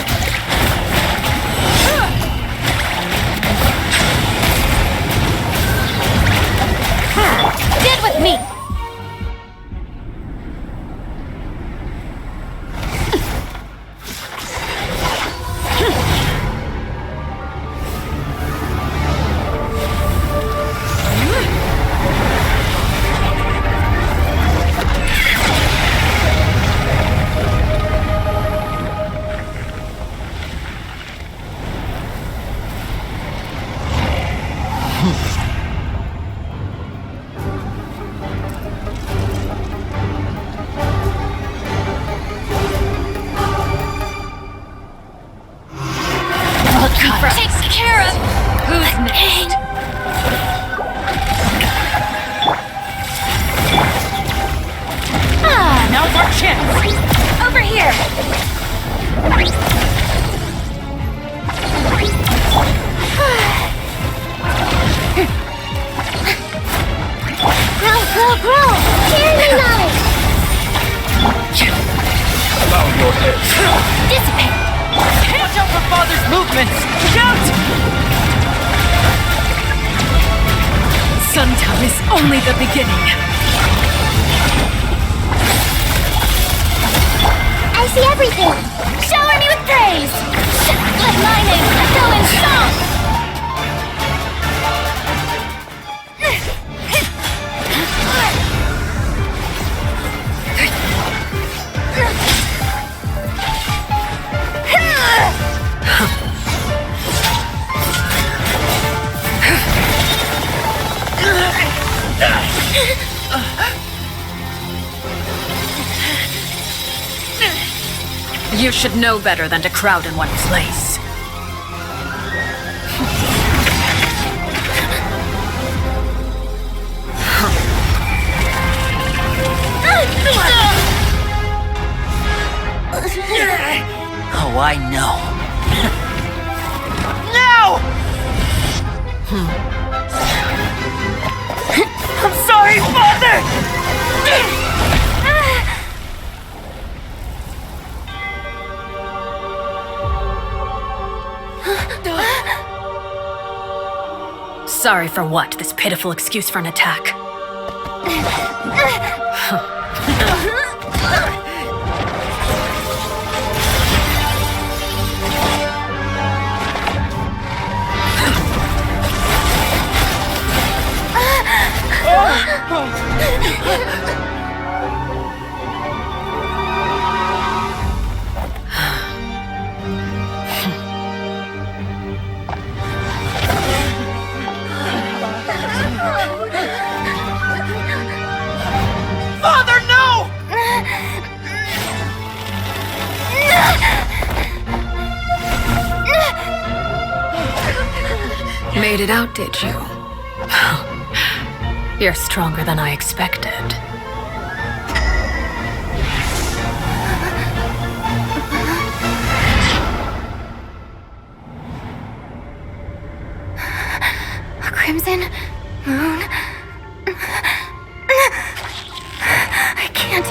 Get with me. takes care of... Who's next? Now's our chance! Over here! Grow! Carry me knowledge! Allow your head. Dissipate! Watch out for Father's movements! Shout! Suntown is only the beginning. I see everything! Shower me with praise! Let my name echo in song! You should know better than to crowd in one place. Oh, I know. No! I'm sorry, Father! Sorry for what? This pitiful excuse for an attack? Father, no! Made it out, did you? You're stronger than I expected. A crimson moon. I can't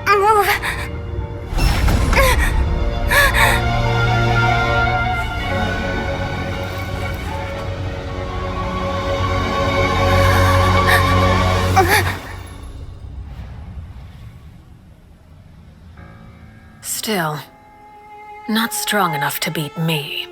move. Still, not strong enough to beat me.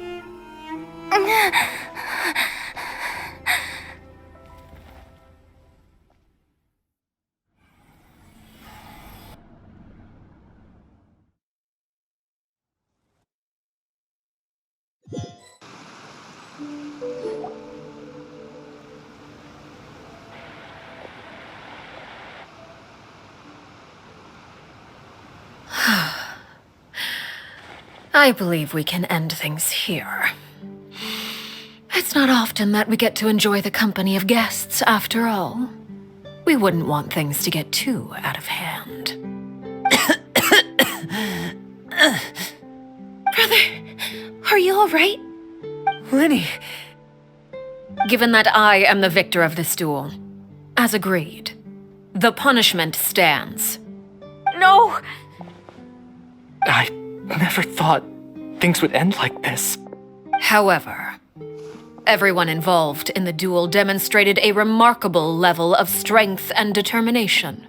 I believe we can end things here. It's not often that we get to enjoy the company of guests, after all. We wouldn't want things to get too out of hand. Brother, are you all right? Lenny. Given that I am the victor of this duel, as agreed, the punishment stands. No! I never thought things would end like this. However, everyone involved in the duel demonstrated a remarkable level of strength and determination.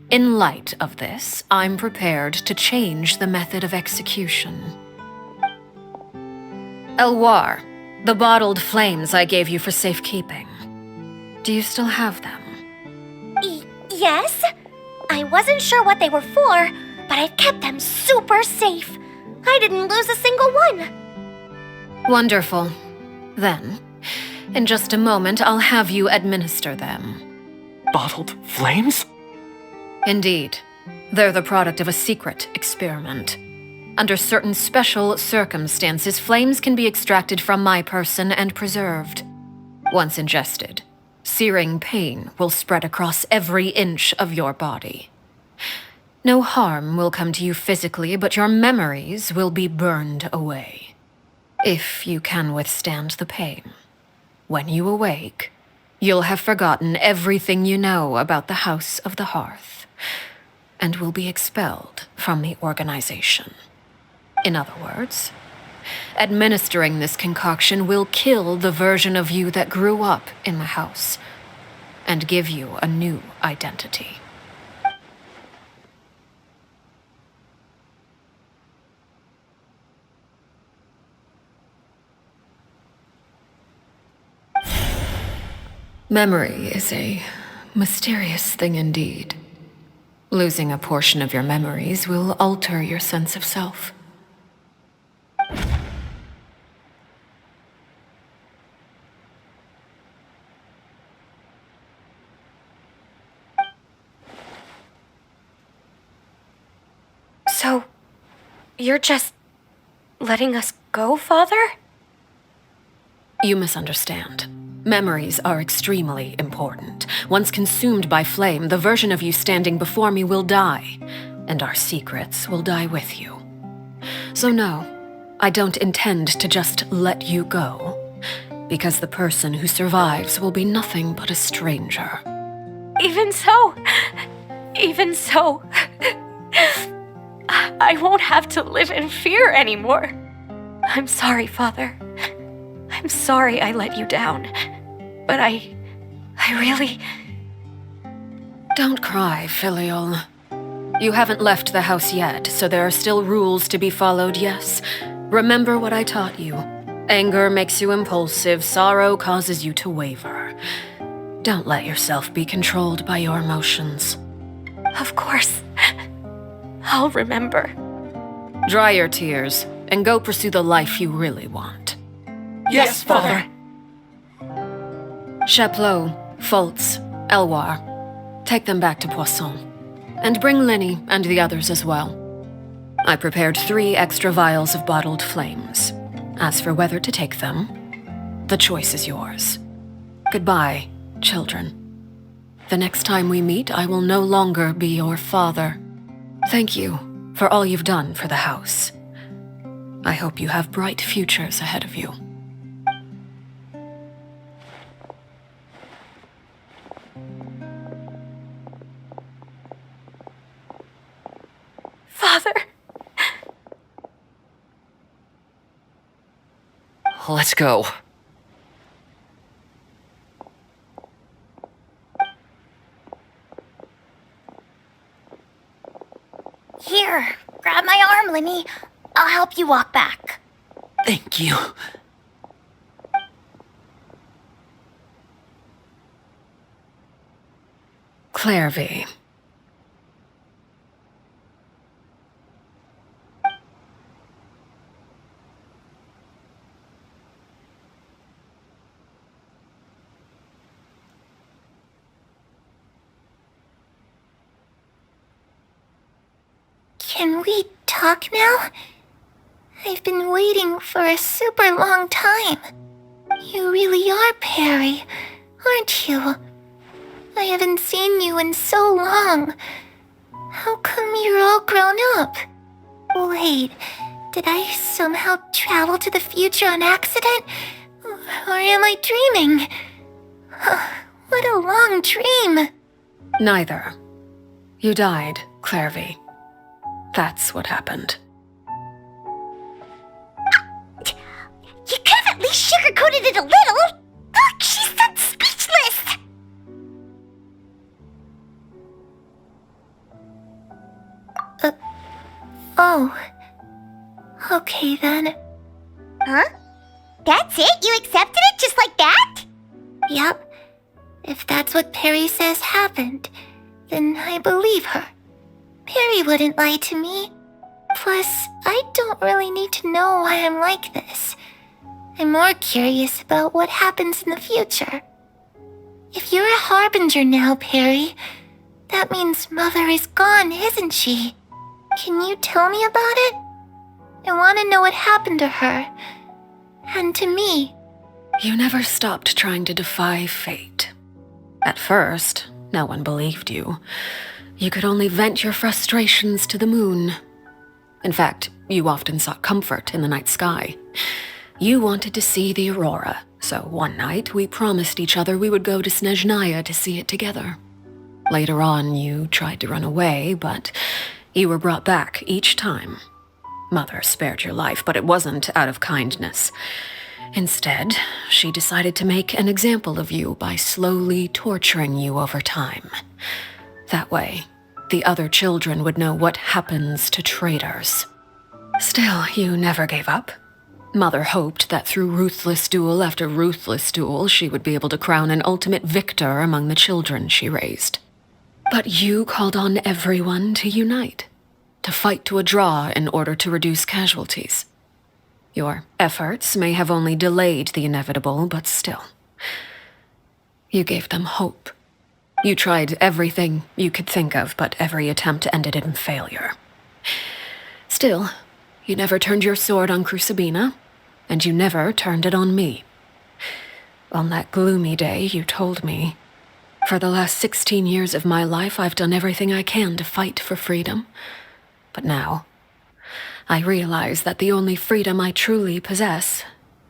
In light of this, I'm prepared to change the method of execution. Elwar, the bottled flames I gave you for safekeeping. Do you still have them? Yes? I wasn't sure what they were for, but I've kept them super safe. I didn't lose a single one. Wonderful. Then, in just a moment, I'll have you administer them. Bottled flames? Indeed. They're the product of a secret experiment. Under certain special circumstances, flames can be extracted from my person and preserved. Once ingested, searing pain will spread across every inch of your body. No harm will come to you physically, but your memories will be burned away. If you can withstand the pain. When you awake, you'll have forgotten everything you know about the House of the Hearth, and will be expelled from the organization. In other words, administering this concoction will kill the version of you that grew up in the house, and give you a new identity. Memory is a mysterious thing indeed. Losing a portion of your memories will alter your sense of self. So, you're just letting us go, Father? You misunderstand. Memories are extremely important. Once consumed by flame, the version of you standing before me will die, and our secrets will die with you. So no, I don't intend to just let you go, because the person who survives will be nothing but a stranger. Even so, I won't have to live in fear anymore. I'm sorry, Father. I'm sorry I let you down. But I really... Don't cry, Filial. You haven't left the house yet, so there are still rules to be followed, yes? Remember what I taught you. Anger makes you impulsive, sorrow causes you to waver. Don't let yourself be controlled by your emotions. Of course. I'll remember. Dry your tears, and go pursue the life you really want. Yes, Father. Chaplot, Fultz, Elwar, take them back to Poisson. And bring Linny and the others as well. I prepared 3 extra vials of bottled flames. As for whether to take them, the choice is yours. Goodbye, children. The next time we meet, I will no longer be your father. Thank you for all you've done for the house. I hope you have bright futures ahead of you. Father! Let's go. Here, grab my arm, Linny. I'll help you walk back. Thank you. Clairvy. Can we talk now? I've been waiting for a super long time. You really are Perry, aren't you? I haven't seen you in so long. How come you're all grown up? Wait, did I somehow travel to the future on accident? Or am I dreaming? What a long dream. Neither. You died, Clairvy. That's what happened. You could have at least sugarcoated it a little. Look, she's so speechless. Oh. Okay then. Huh? That's it? You accepted it just like that? Yep. If that's what Perry says happened, then I believe her. Perry wouldn't lie to me. Plus, I don't really need to know why I'm like this. I'm more curious about what happens in the future. If you're a harbinger now, Perry, that means Mother is gone, isn't she? Can you tell me about it? I want to know what happened to her. And to me. You never stopped trying to defy fate. At first, no one believed you. You could only vent your frustrations to the moon. In fact, you often sought comfort in the night sky. You wanted to see the aurora, so one night we promised each other we would go to Snezhnaya to see it together. Later on, you tried to run away, but you were brought back each time. Mother spared your life, but it wasn't out of kindness. Instead, she decided to make an example of you by slowly torturing you over time. That way, the other children would know what happens to traitors. Still, you never gave up. Mother hoped that through ruthless duel after ruthless duel, she would be able to crown an ultimate victor among the children she raised. But you called on everyone to unite, to fight to a draw in order to reduce casualties. Your efforts may have only delayed the inevitable, but still. You gave them hope. You tried everything you could think of, but every attempt ended in failure. Still, you never turned your sword on Crucibina, and you never turned it on me. On that gloomy day, you told me, "For the last 16 years of my life, I've done everything I can to fight for freedom. But now, I realize that the only freedom I truly possess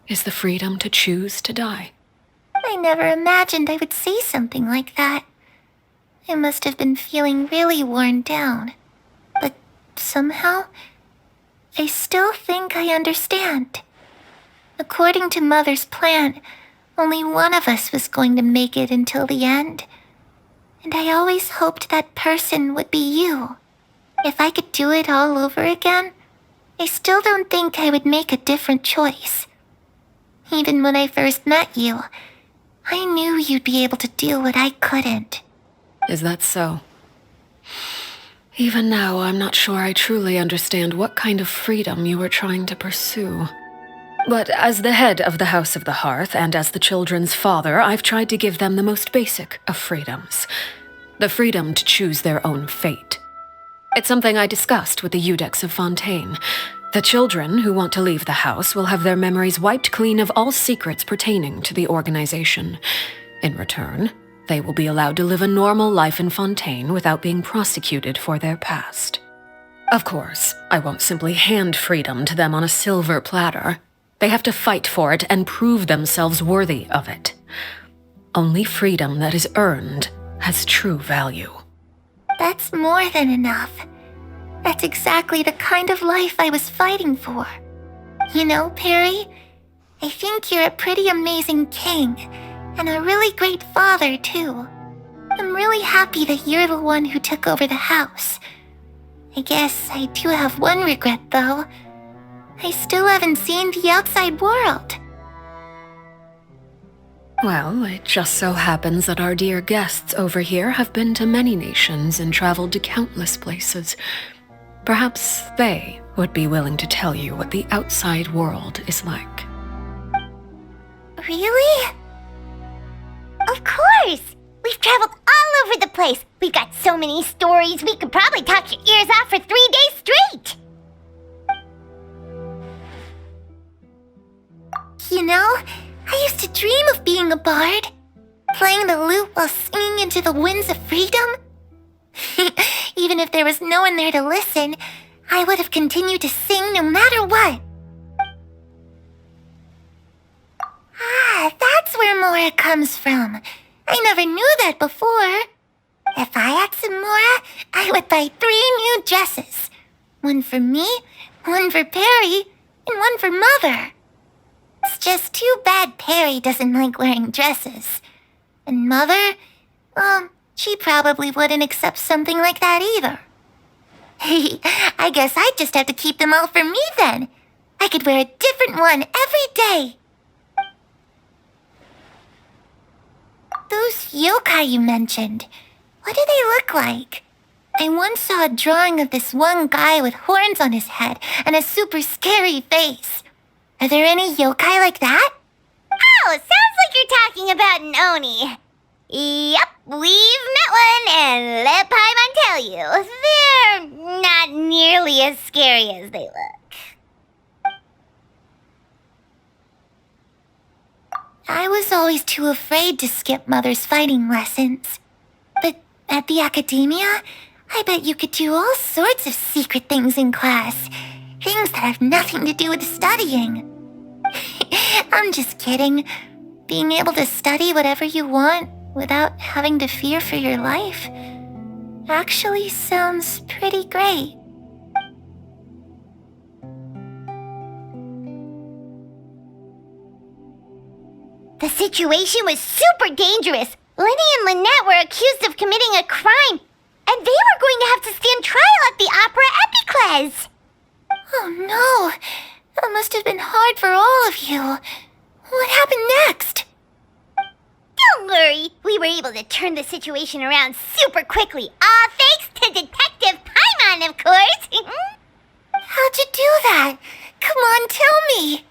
is the freedom to choose to die." I never imagined I would say something like that. I must have been feeling really worn down. But somehow, I still think I understand. According to Mother's plan, only one of us was going to make it until the end. And I always hoped that person would be you. If I could do it all over again, I still don't think I would make a different choice. Even when I first met you, I knew you'd be able to do what I couldn't. Is that so? Even now, I'm not sure I truly understand what kind of freedom you were trying to pursue. But as the head of the House of the Hearth and as the children's father, I've tried to give them the most basic of freedoms. The freedom to choose their own fate. It's something I discussed with the Eudex of Fontaine. The children who want to leave the house will have their memories wiped clean of all secrets pertaining to the organization. In return, they will be allowed to live a normal life in Fontaine without being prosecuted for their past. Of course, I won't simply hand freedom to them on a silver platter. They have to fight for it and prove themselves worthy of it. Only freedom that is earned has true value. That's more than enough. That's exactly the kind of life I was fighting for. You know, Perry, I think you're a pretty amazing king, and a really great father, too. I'm really happy that you're the one who took over the house. I guess I do have one regret, though. I still haven't seen the outside world. Well, it just so happens that our dear guests over here have been to many nations and traveled to countless places. Perhaps they would be willing to tell you what the outside world is like. Really? Of course! We've traveled all over the place. We've got so many stories, we could probably talk your ears off for 3 days straight! You know, I used to dream of being a bard. Playing the lute while singing into the winds of freedom. Even if there was no one there to listen, I would have continued to sing no matter what. Ah, that's where Mora comes from. I never knew that before. If I had some Mora, I would buy 3 new dresses. One for me, one for Perry, and one for Mother. It's just too bad Perry doesn't like wearing dresses. And Mother, well, she probably wouldn't accept something like that either. I guess I'd just have to keep them all for me then. I could wear a different one every day. Those yokai you mentioned, what do they look like? I once saw a drawing of this one guy with horns on his head and a super scary face. Are there any yokai like that? Oh, sounds like you're talking about an Oni. Yep, we've met one, and let Paimon tell you, they're not nearly as scary as they look. always too afraid to skip Mother's fighting lessons. But at the academia, I bet you could do all sorts of secret things in class. Things that have nothing to do with studying. I'm just kidding. Being able to study whatever you want without having to fear for your life actually sounds pretty great. The situation was super dangerous. Lenny and Lynette were accused of committing a crime, and they were going to have to stand trial at the Opera Epicles. Oh no, that must have been hard for all of you. What happened next? Don't worry, we were able to turn the situation around super quickly, all thanks to Detective Paimon, of course. How'd you do that? Come on, tell me.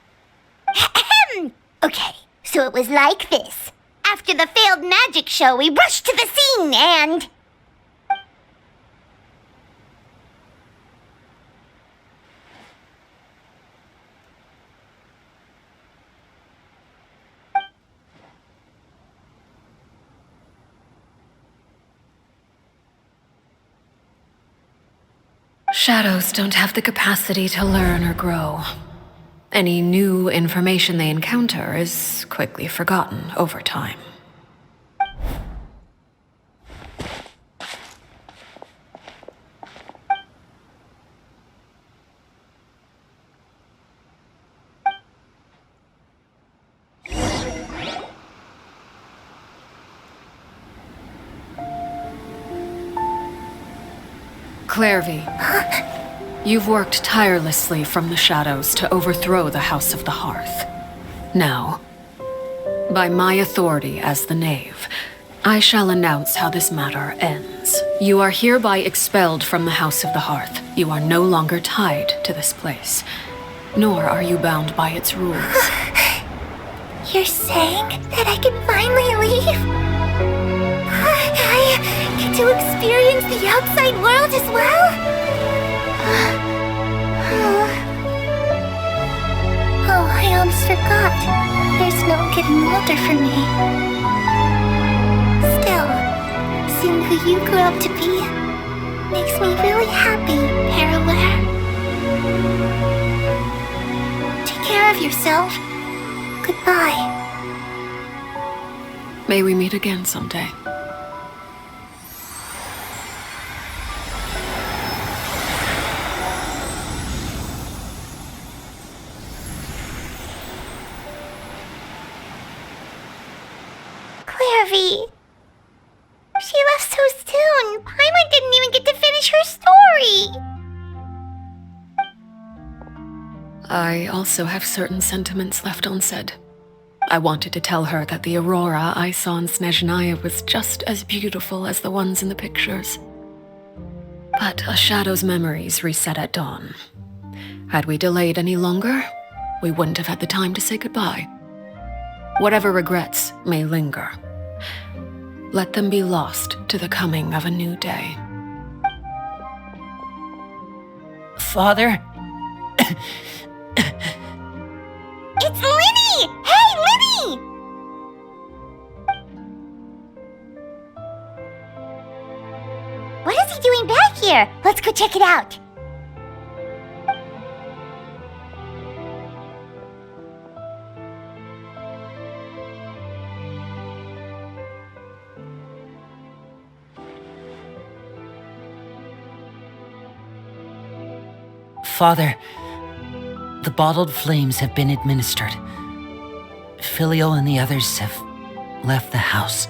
Okay, so it was like this. After the failed magic show, we rushed to the scene and... Shadows don't have the capacity to learn or grow. Any new information they encounter is quickly forgotten over time. Clairvy, you've worked tirelessly from the shadows to overthrow the House of the Hearth. Now, by my authority as the Knave, I shall announce how this matter ends. You are hereby expelled from the House of the Hearth. You are no longer tied to this place, nor are you bound by its rules. You're saying that I can finally leave? I get to experience the outside world as well? Oh, I almost forgot. There's no getting older for me. Still, seeing who you grew up to be makes me really happy, Parallel. Take care of yourself. Goodbye. May we meet again someday. Clairvy. She left so soon. Paimon didn't even get to finish her story. I also have certain sentiments left unsaid. I wanted to tell her that the aurora I saw in Snezhnaya was just as beautiful as the ones in the pictures. But a shadow's memories reset at dawn. Had we delayed any longer, we wouldn't have had the time to say goodbye. Whatever regrets may linger, let them be lost to the coming of a new day. Father? It's Linny! Hey, Linny! What is he doing back here? Let's go check it out. Father, the bottled flames have been administered. Filial and the others have left the house.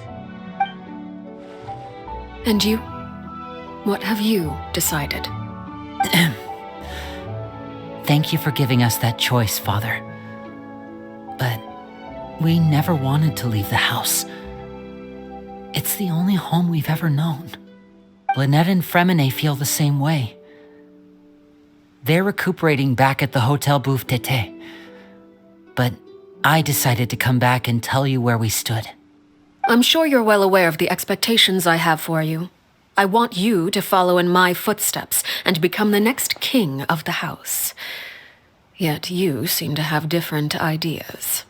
And you? What have you decided? Thank you for giving us that choice, Father. But we never wanted to leave the house. It's the only home we've ever known. Lynette and Fremine feel the same way. They're recuperating back at the Hotel Bouffe Tété. But I decided to come back and tell you where we stood. I'm sure you're well aware of the expectations I have for you. I want you to follow in my footsteps and become the next king of the house. Yet you seem to have different ideas,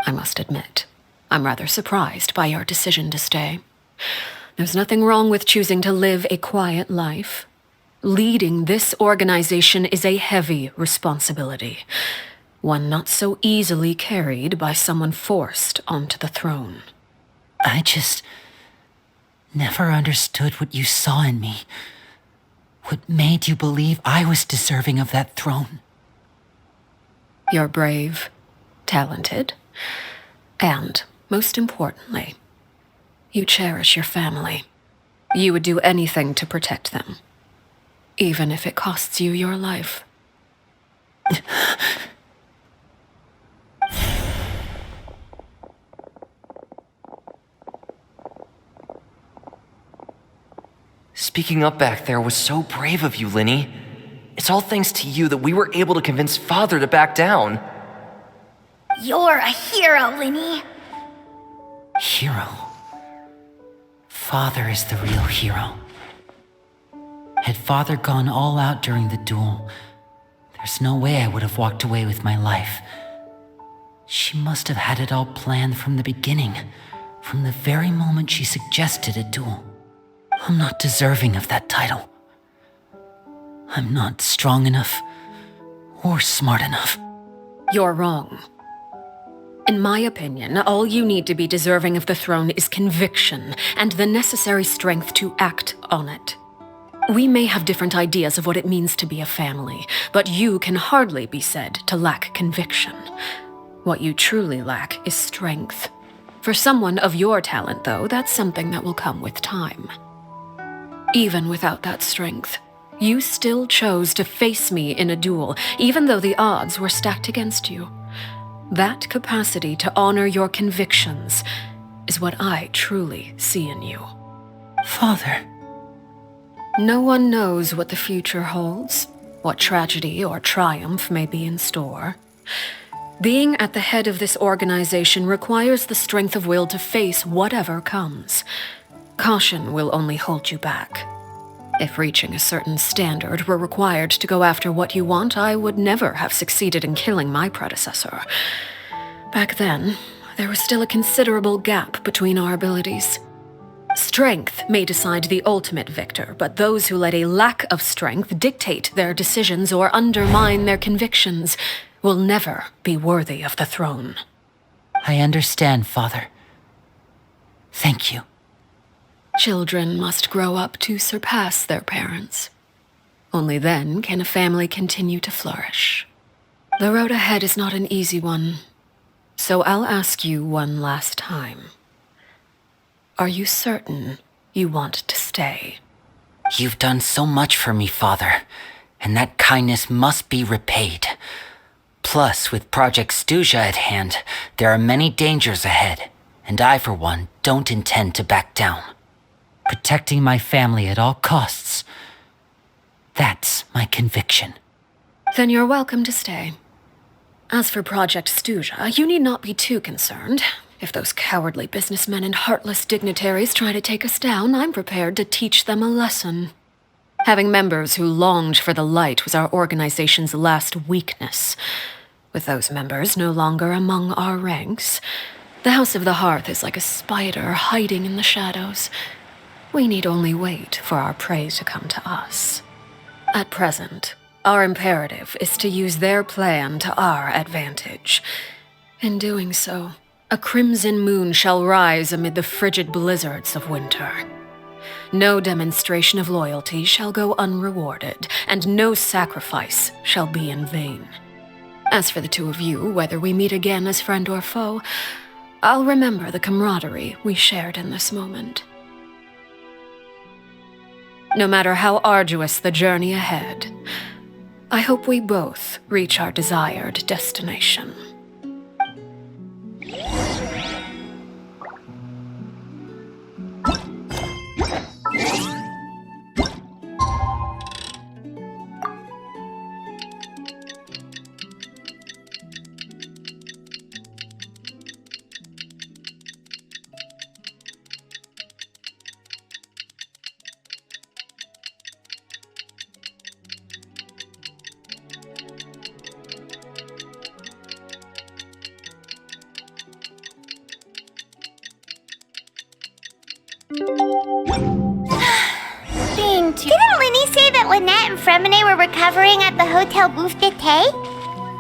I must admit. I'm rather surprised by your decision to stay. There's nothing wrong with choosing to live a quiet life. Leading this organization is a heavy responsibility, one not so easily carried by someone forced onto the throne. I just never understood what you saw in me. What made you believe I was deserving of that throne? You're brave, talented, and, most importantly, you cherish your family. You would do anything to protect them, even if it costs you your life. Speaking up back there was so brave of you, Linny. It's all thanks to you that we were able to convince Father to back down. You're a hero, Linny. Hero? Father is the real hero. Had Father gone all out during the duel, there's no way I would have walked away with my life. She must have had it all planned from the beginning, from the very moment she suggested a duel. I'm not deserving of that title. I'm not strong enough or smart enough. You're wrong. In my opinion, all you need to be deserving of the throne is conviction and the necessary strength to act on it. We may have different ideas of what it means to be a family, but you can hardly be said to lack conviction. What you truly lack is strength. For someone of your talent, though, that's something that will come with time. Even without that strength, you still chose to face me in a duel, even though the odds were stacked against you. That capacity to honor your convictions is what I truly see in you. Father. No one knows what the future holds, what tragedy or triumph may be in store. Being at the head of this organization requires the strength of will to face whatever comes. Caution will only hold you back. If reaching a certain standard were required to go after what you want, I would never have succeeded in killing my predecessor. Back then, there was still a considerable gap between our abilities. Strength may decide the ultimate victor, but those who let a lack of strength dictate their decisions or undermine their convictions will never be worthy of the throne. I understand, Father. Thank you. Children must grow up to surpass their parents. Only then can a family continue to flourish. The road ahead is not an easy one, so I'll ask you one last time. Are you certain you want to stay? You've done so much for me, Father, and that kindness must be repaid. Plus, with Project Stuja at hand, there are many dangers ahead, and I, for one, don't intend to back down. Protecting my family at all costs. That's my conviction. Then you're welcome to stay. As for Project Stuja, you need not be too concerned. If those cowardly businessmen and heartless dignitaries try to take us down, I'm prepared to teach them a lesson. Having members who longed for the light was our organization's last weakness. With those members no longer among our ranks, the House of the Hearth is like a spider hiding in the shadows. We need only wait for our prey to come to us. At present, our imperative is to use their plan to our advantage. In doing so, a crimson moon shall rise amid the frigid blizzards of winter. No demonstration of loyalty shall go unrewarded, and no sacrifice shall be in vain. As for the two of you, whether we meet again as friend or foe, I'll remember the camaraderie we shared in this moment. No matter how arduous the journey ahead, I hope we both reach our desired destination. Lynette and Fremine were recovering at the Hotel Bouffe d'été?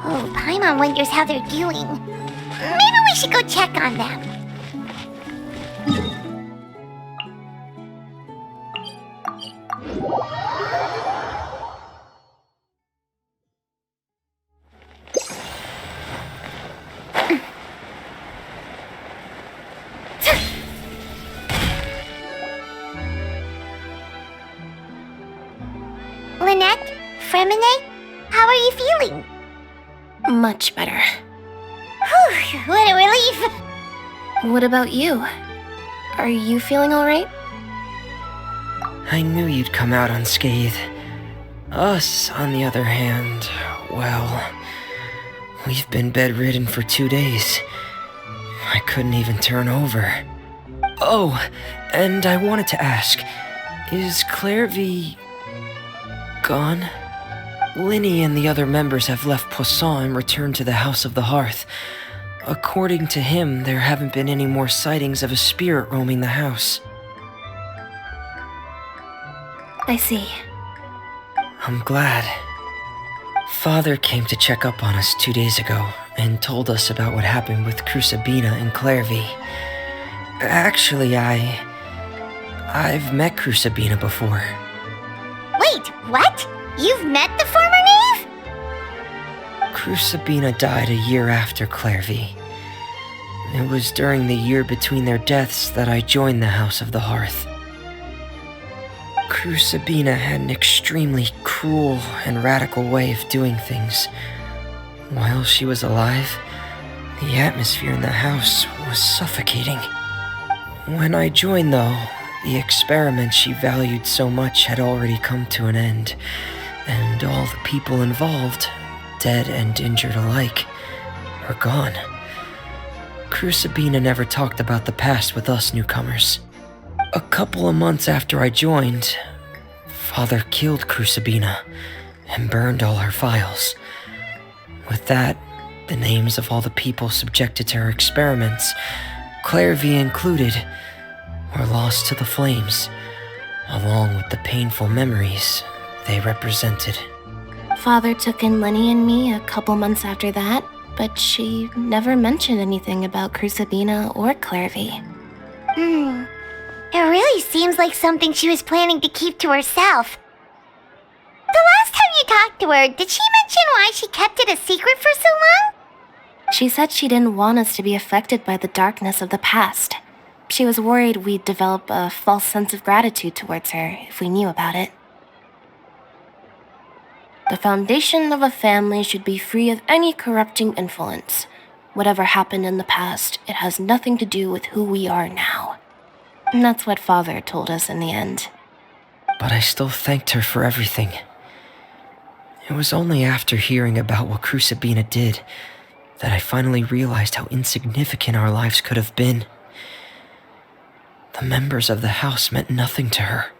Oh, Paimon wonders how they're doing. Maybe we should go check on them. Lynette, Fremine, how are you feeling? Much better. Whew, what a relief. What about you? Are you feeling alright? I knew you'd come out unscathed. Us, on the other hand, well, we've been bedridden for 2 days. I couldn't even turn over. Oh, and I wanted to ask, is Clairvy gone? Linny and the other members have left Poisson and returned to the House of the Hearth. According to him, there haven't been any more sightings of a spirit roaming the house. I see. I'm glad. Father came to check up on us 2 days ago and told us about what happened with Crusabina and Clairvy. Actually, I've met Crusabina before. Wait, what? You've met the former knave? Crusabina died a year after Clairvy. It was during the year between their deaths that I joined the House of the Hearth. Crusabina had an extremely cruel and radical way of doing things. While she was alive, the atmosphere in the house was suffocating. When I joined, though, the experiment she valued so much had already come to an end, and all the people involved, dead and injured alike, were gone. Crusabina never talked about the past with us newcomers. A couple of months after I joined, Father killed Crusabina and burned all her files. With that, the names of all the people subjected to her experiments, Clairvy included, were lost to the flames, along with the painful memories they represented. Father took in Lenny and me a couple months after that, but she never mentioned anything about Crusabina or Clairvy. It really seems like something she was planning to keep to herself. The last time you talked to her, did she mention why she kept it a secret for so long? She said she didn't want us to be affected by the darkness of the past. She was worried we'd develop a false sense of gratitude towards her if we knew about it. The foundation of a family should be free of any corrupting influence. Whatever happened in the past, it has nothing to do with who we are now. And that's what Father told us in the end. But I still thanked her for everything. It was only after hearing about what Crusabina did that I finally realized how insignificant our lives could have been. The members of the house meant nothing to her.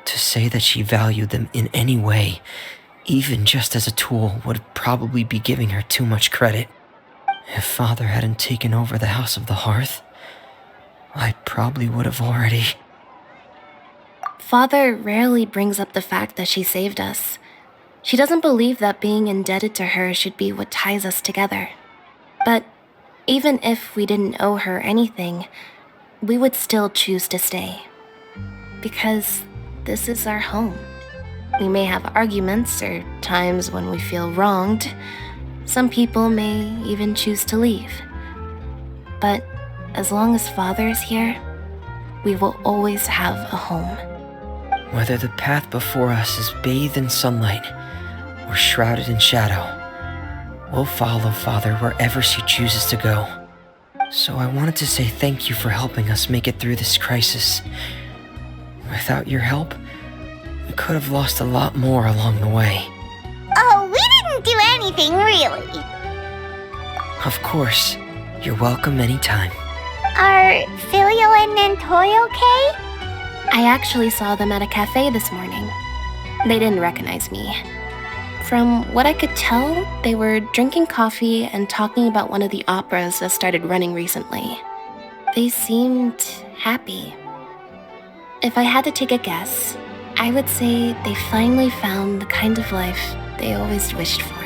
To say that she valued them in any way, even just as a tool, would probably be giving her too much credit. If Father hadn't taken over the House of the Hearth, I probably would have already... Father rarely brings up the fact that she saved us. She doesn't believe that being indebted to her should be what ties us together. But even if we didn't owe her anything, we would still choose to stay. Because this is our home. We may have arguments or times when we feel wronged. Some people may even choose to leave. But as long as Father is here, we will always have a home. Whether the path before us is bathed in sunlight or shrouded in shadow, we'll follow Father wherever she chooses to go. So I wanted to say thank you for helping us make it through this crisis. Without your help, we could have lost a lot more along the way. Oh, we didn't do anything, really. Of course. You're welcome anytime. Are Filial and Nantoy okay? I actually saw them at a cafe this morning. They didn't recognize me. From what I could tell, they were drinking coffee and talking about one of the operas that started running recently. They seemed happy. If I had to take a guess, I would say they finally found the kind of life they always wished for.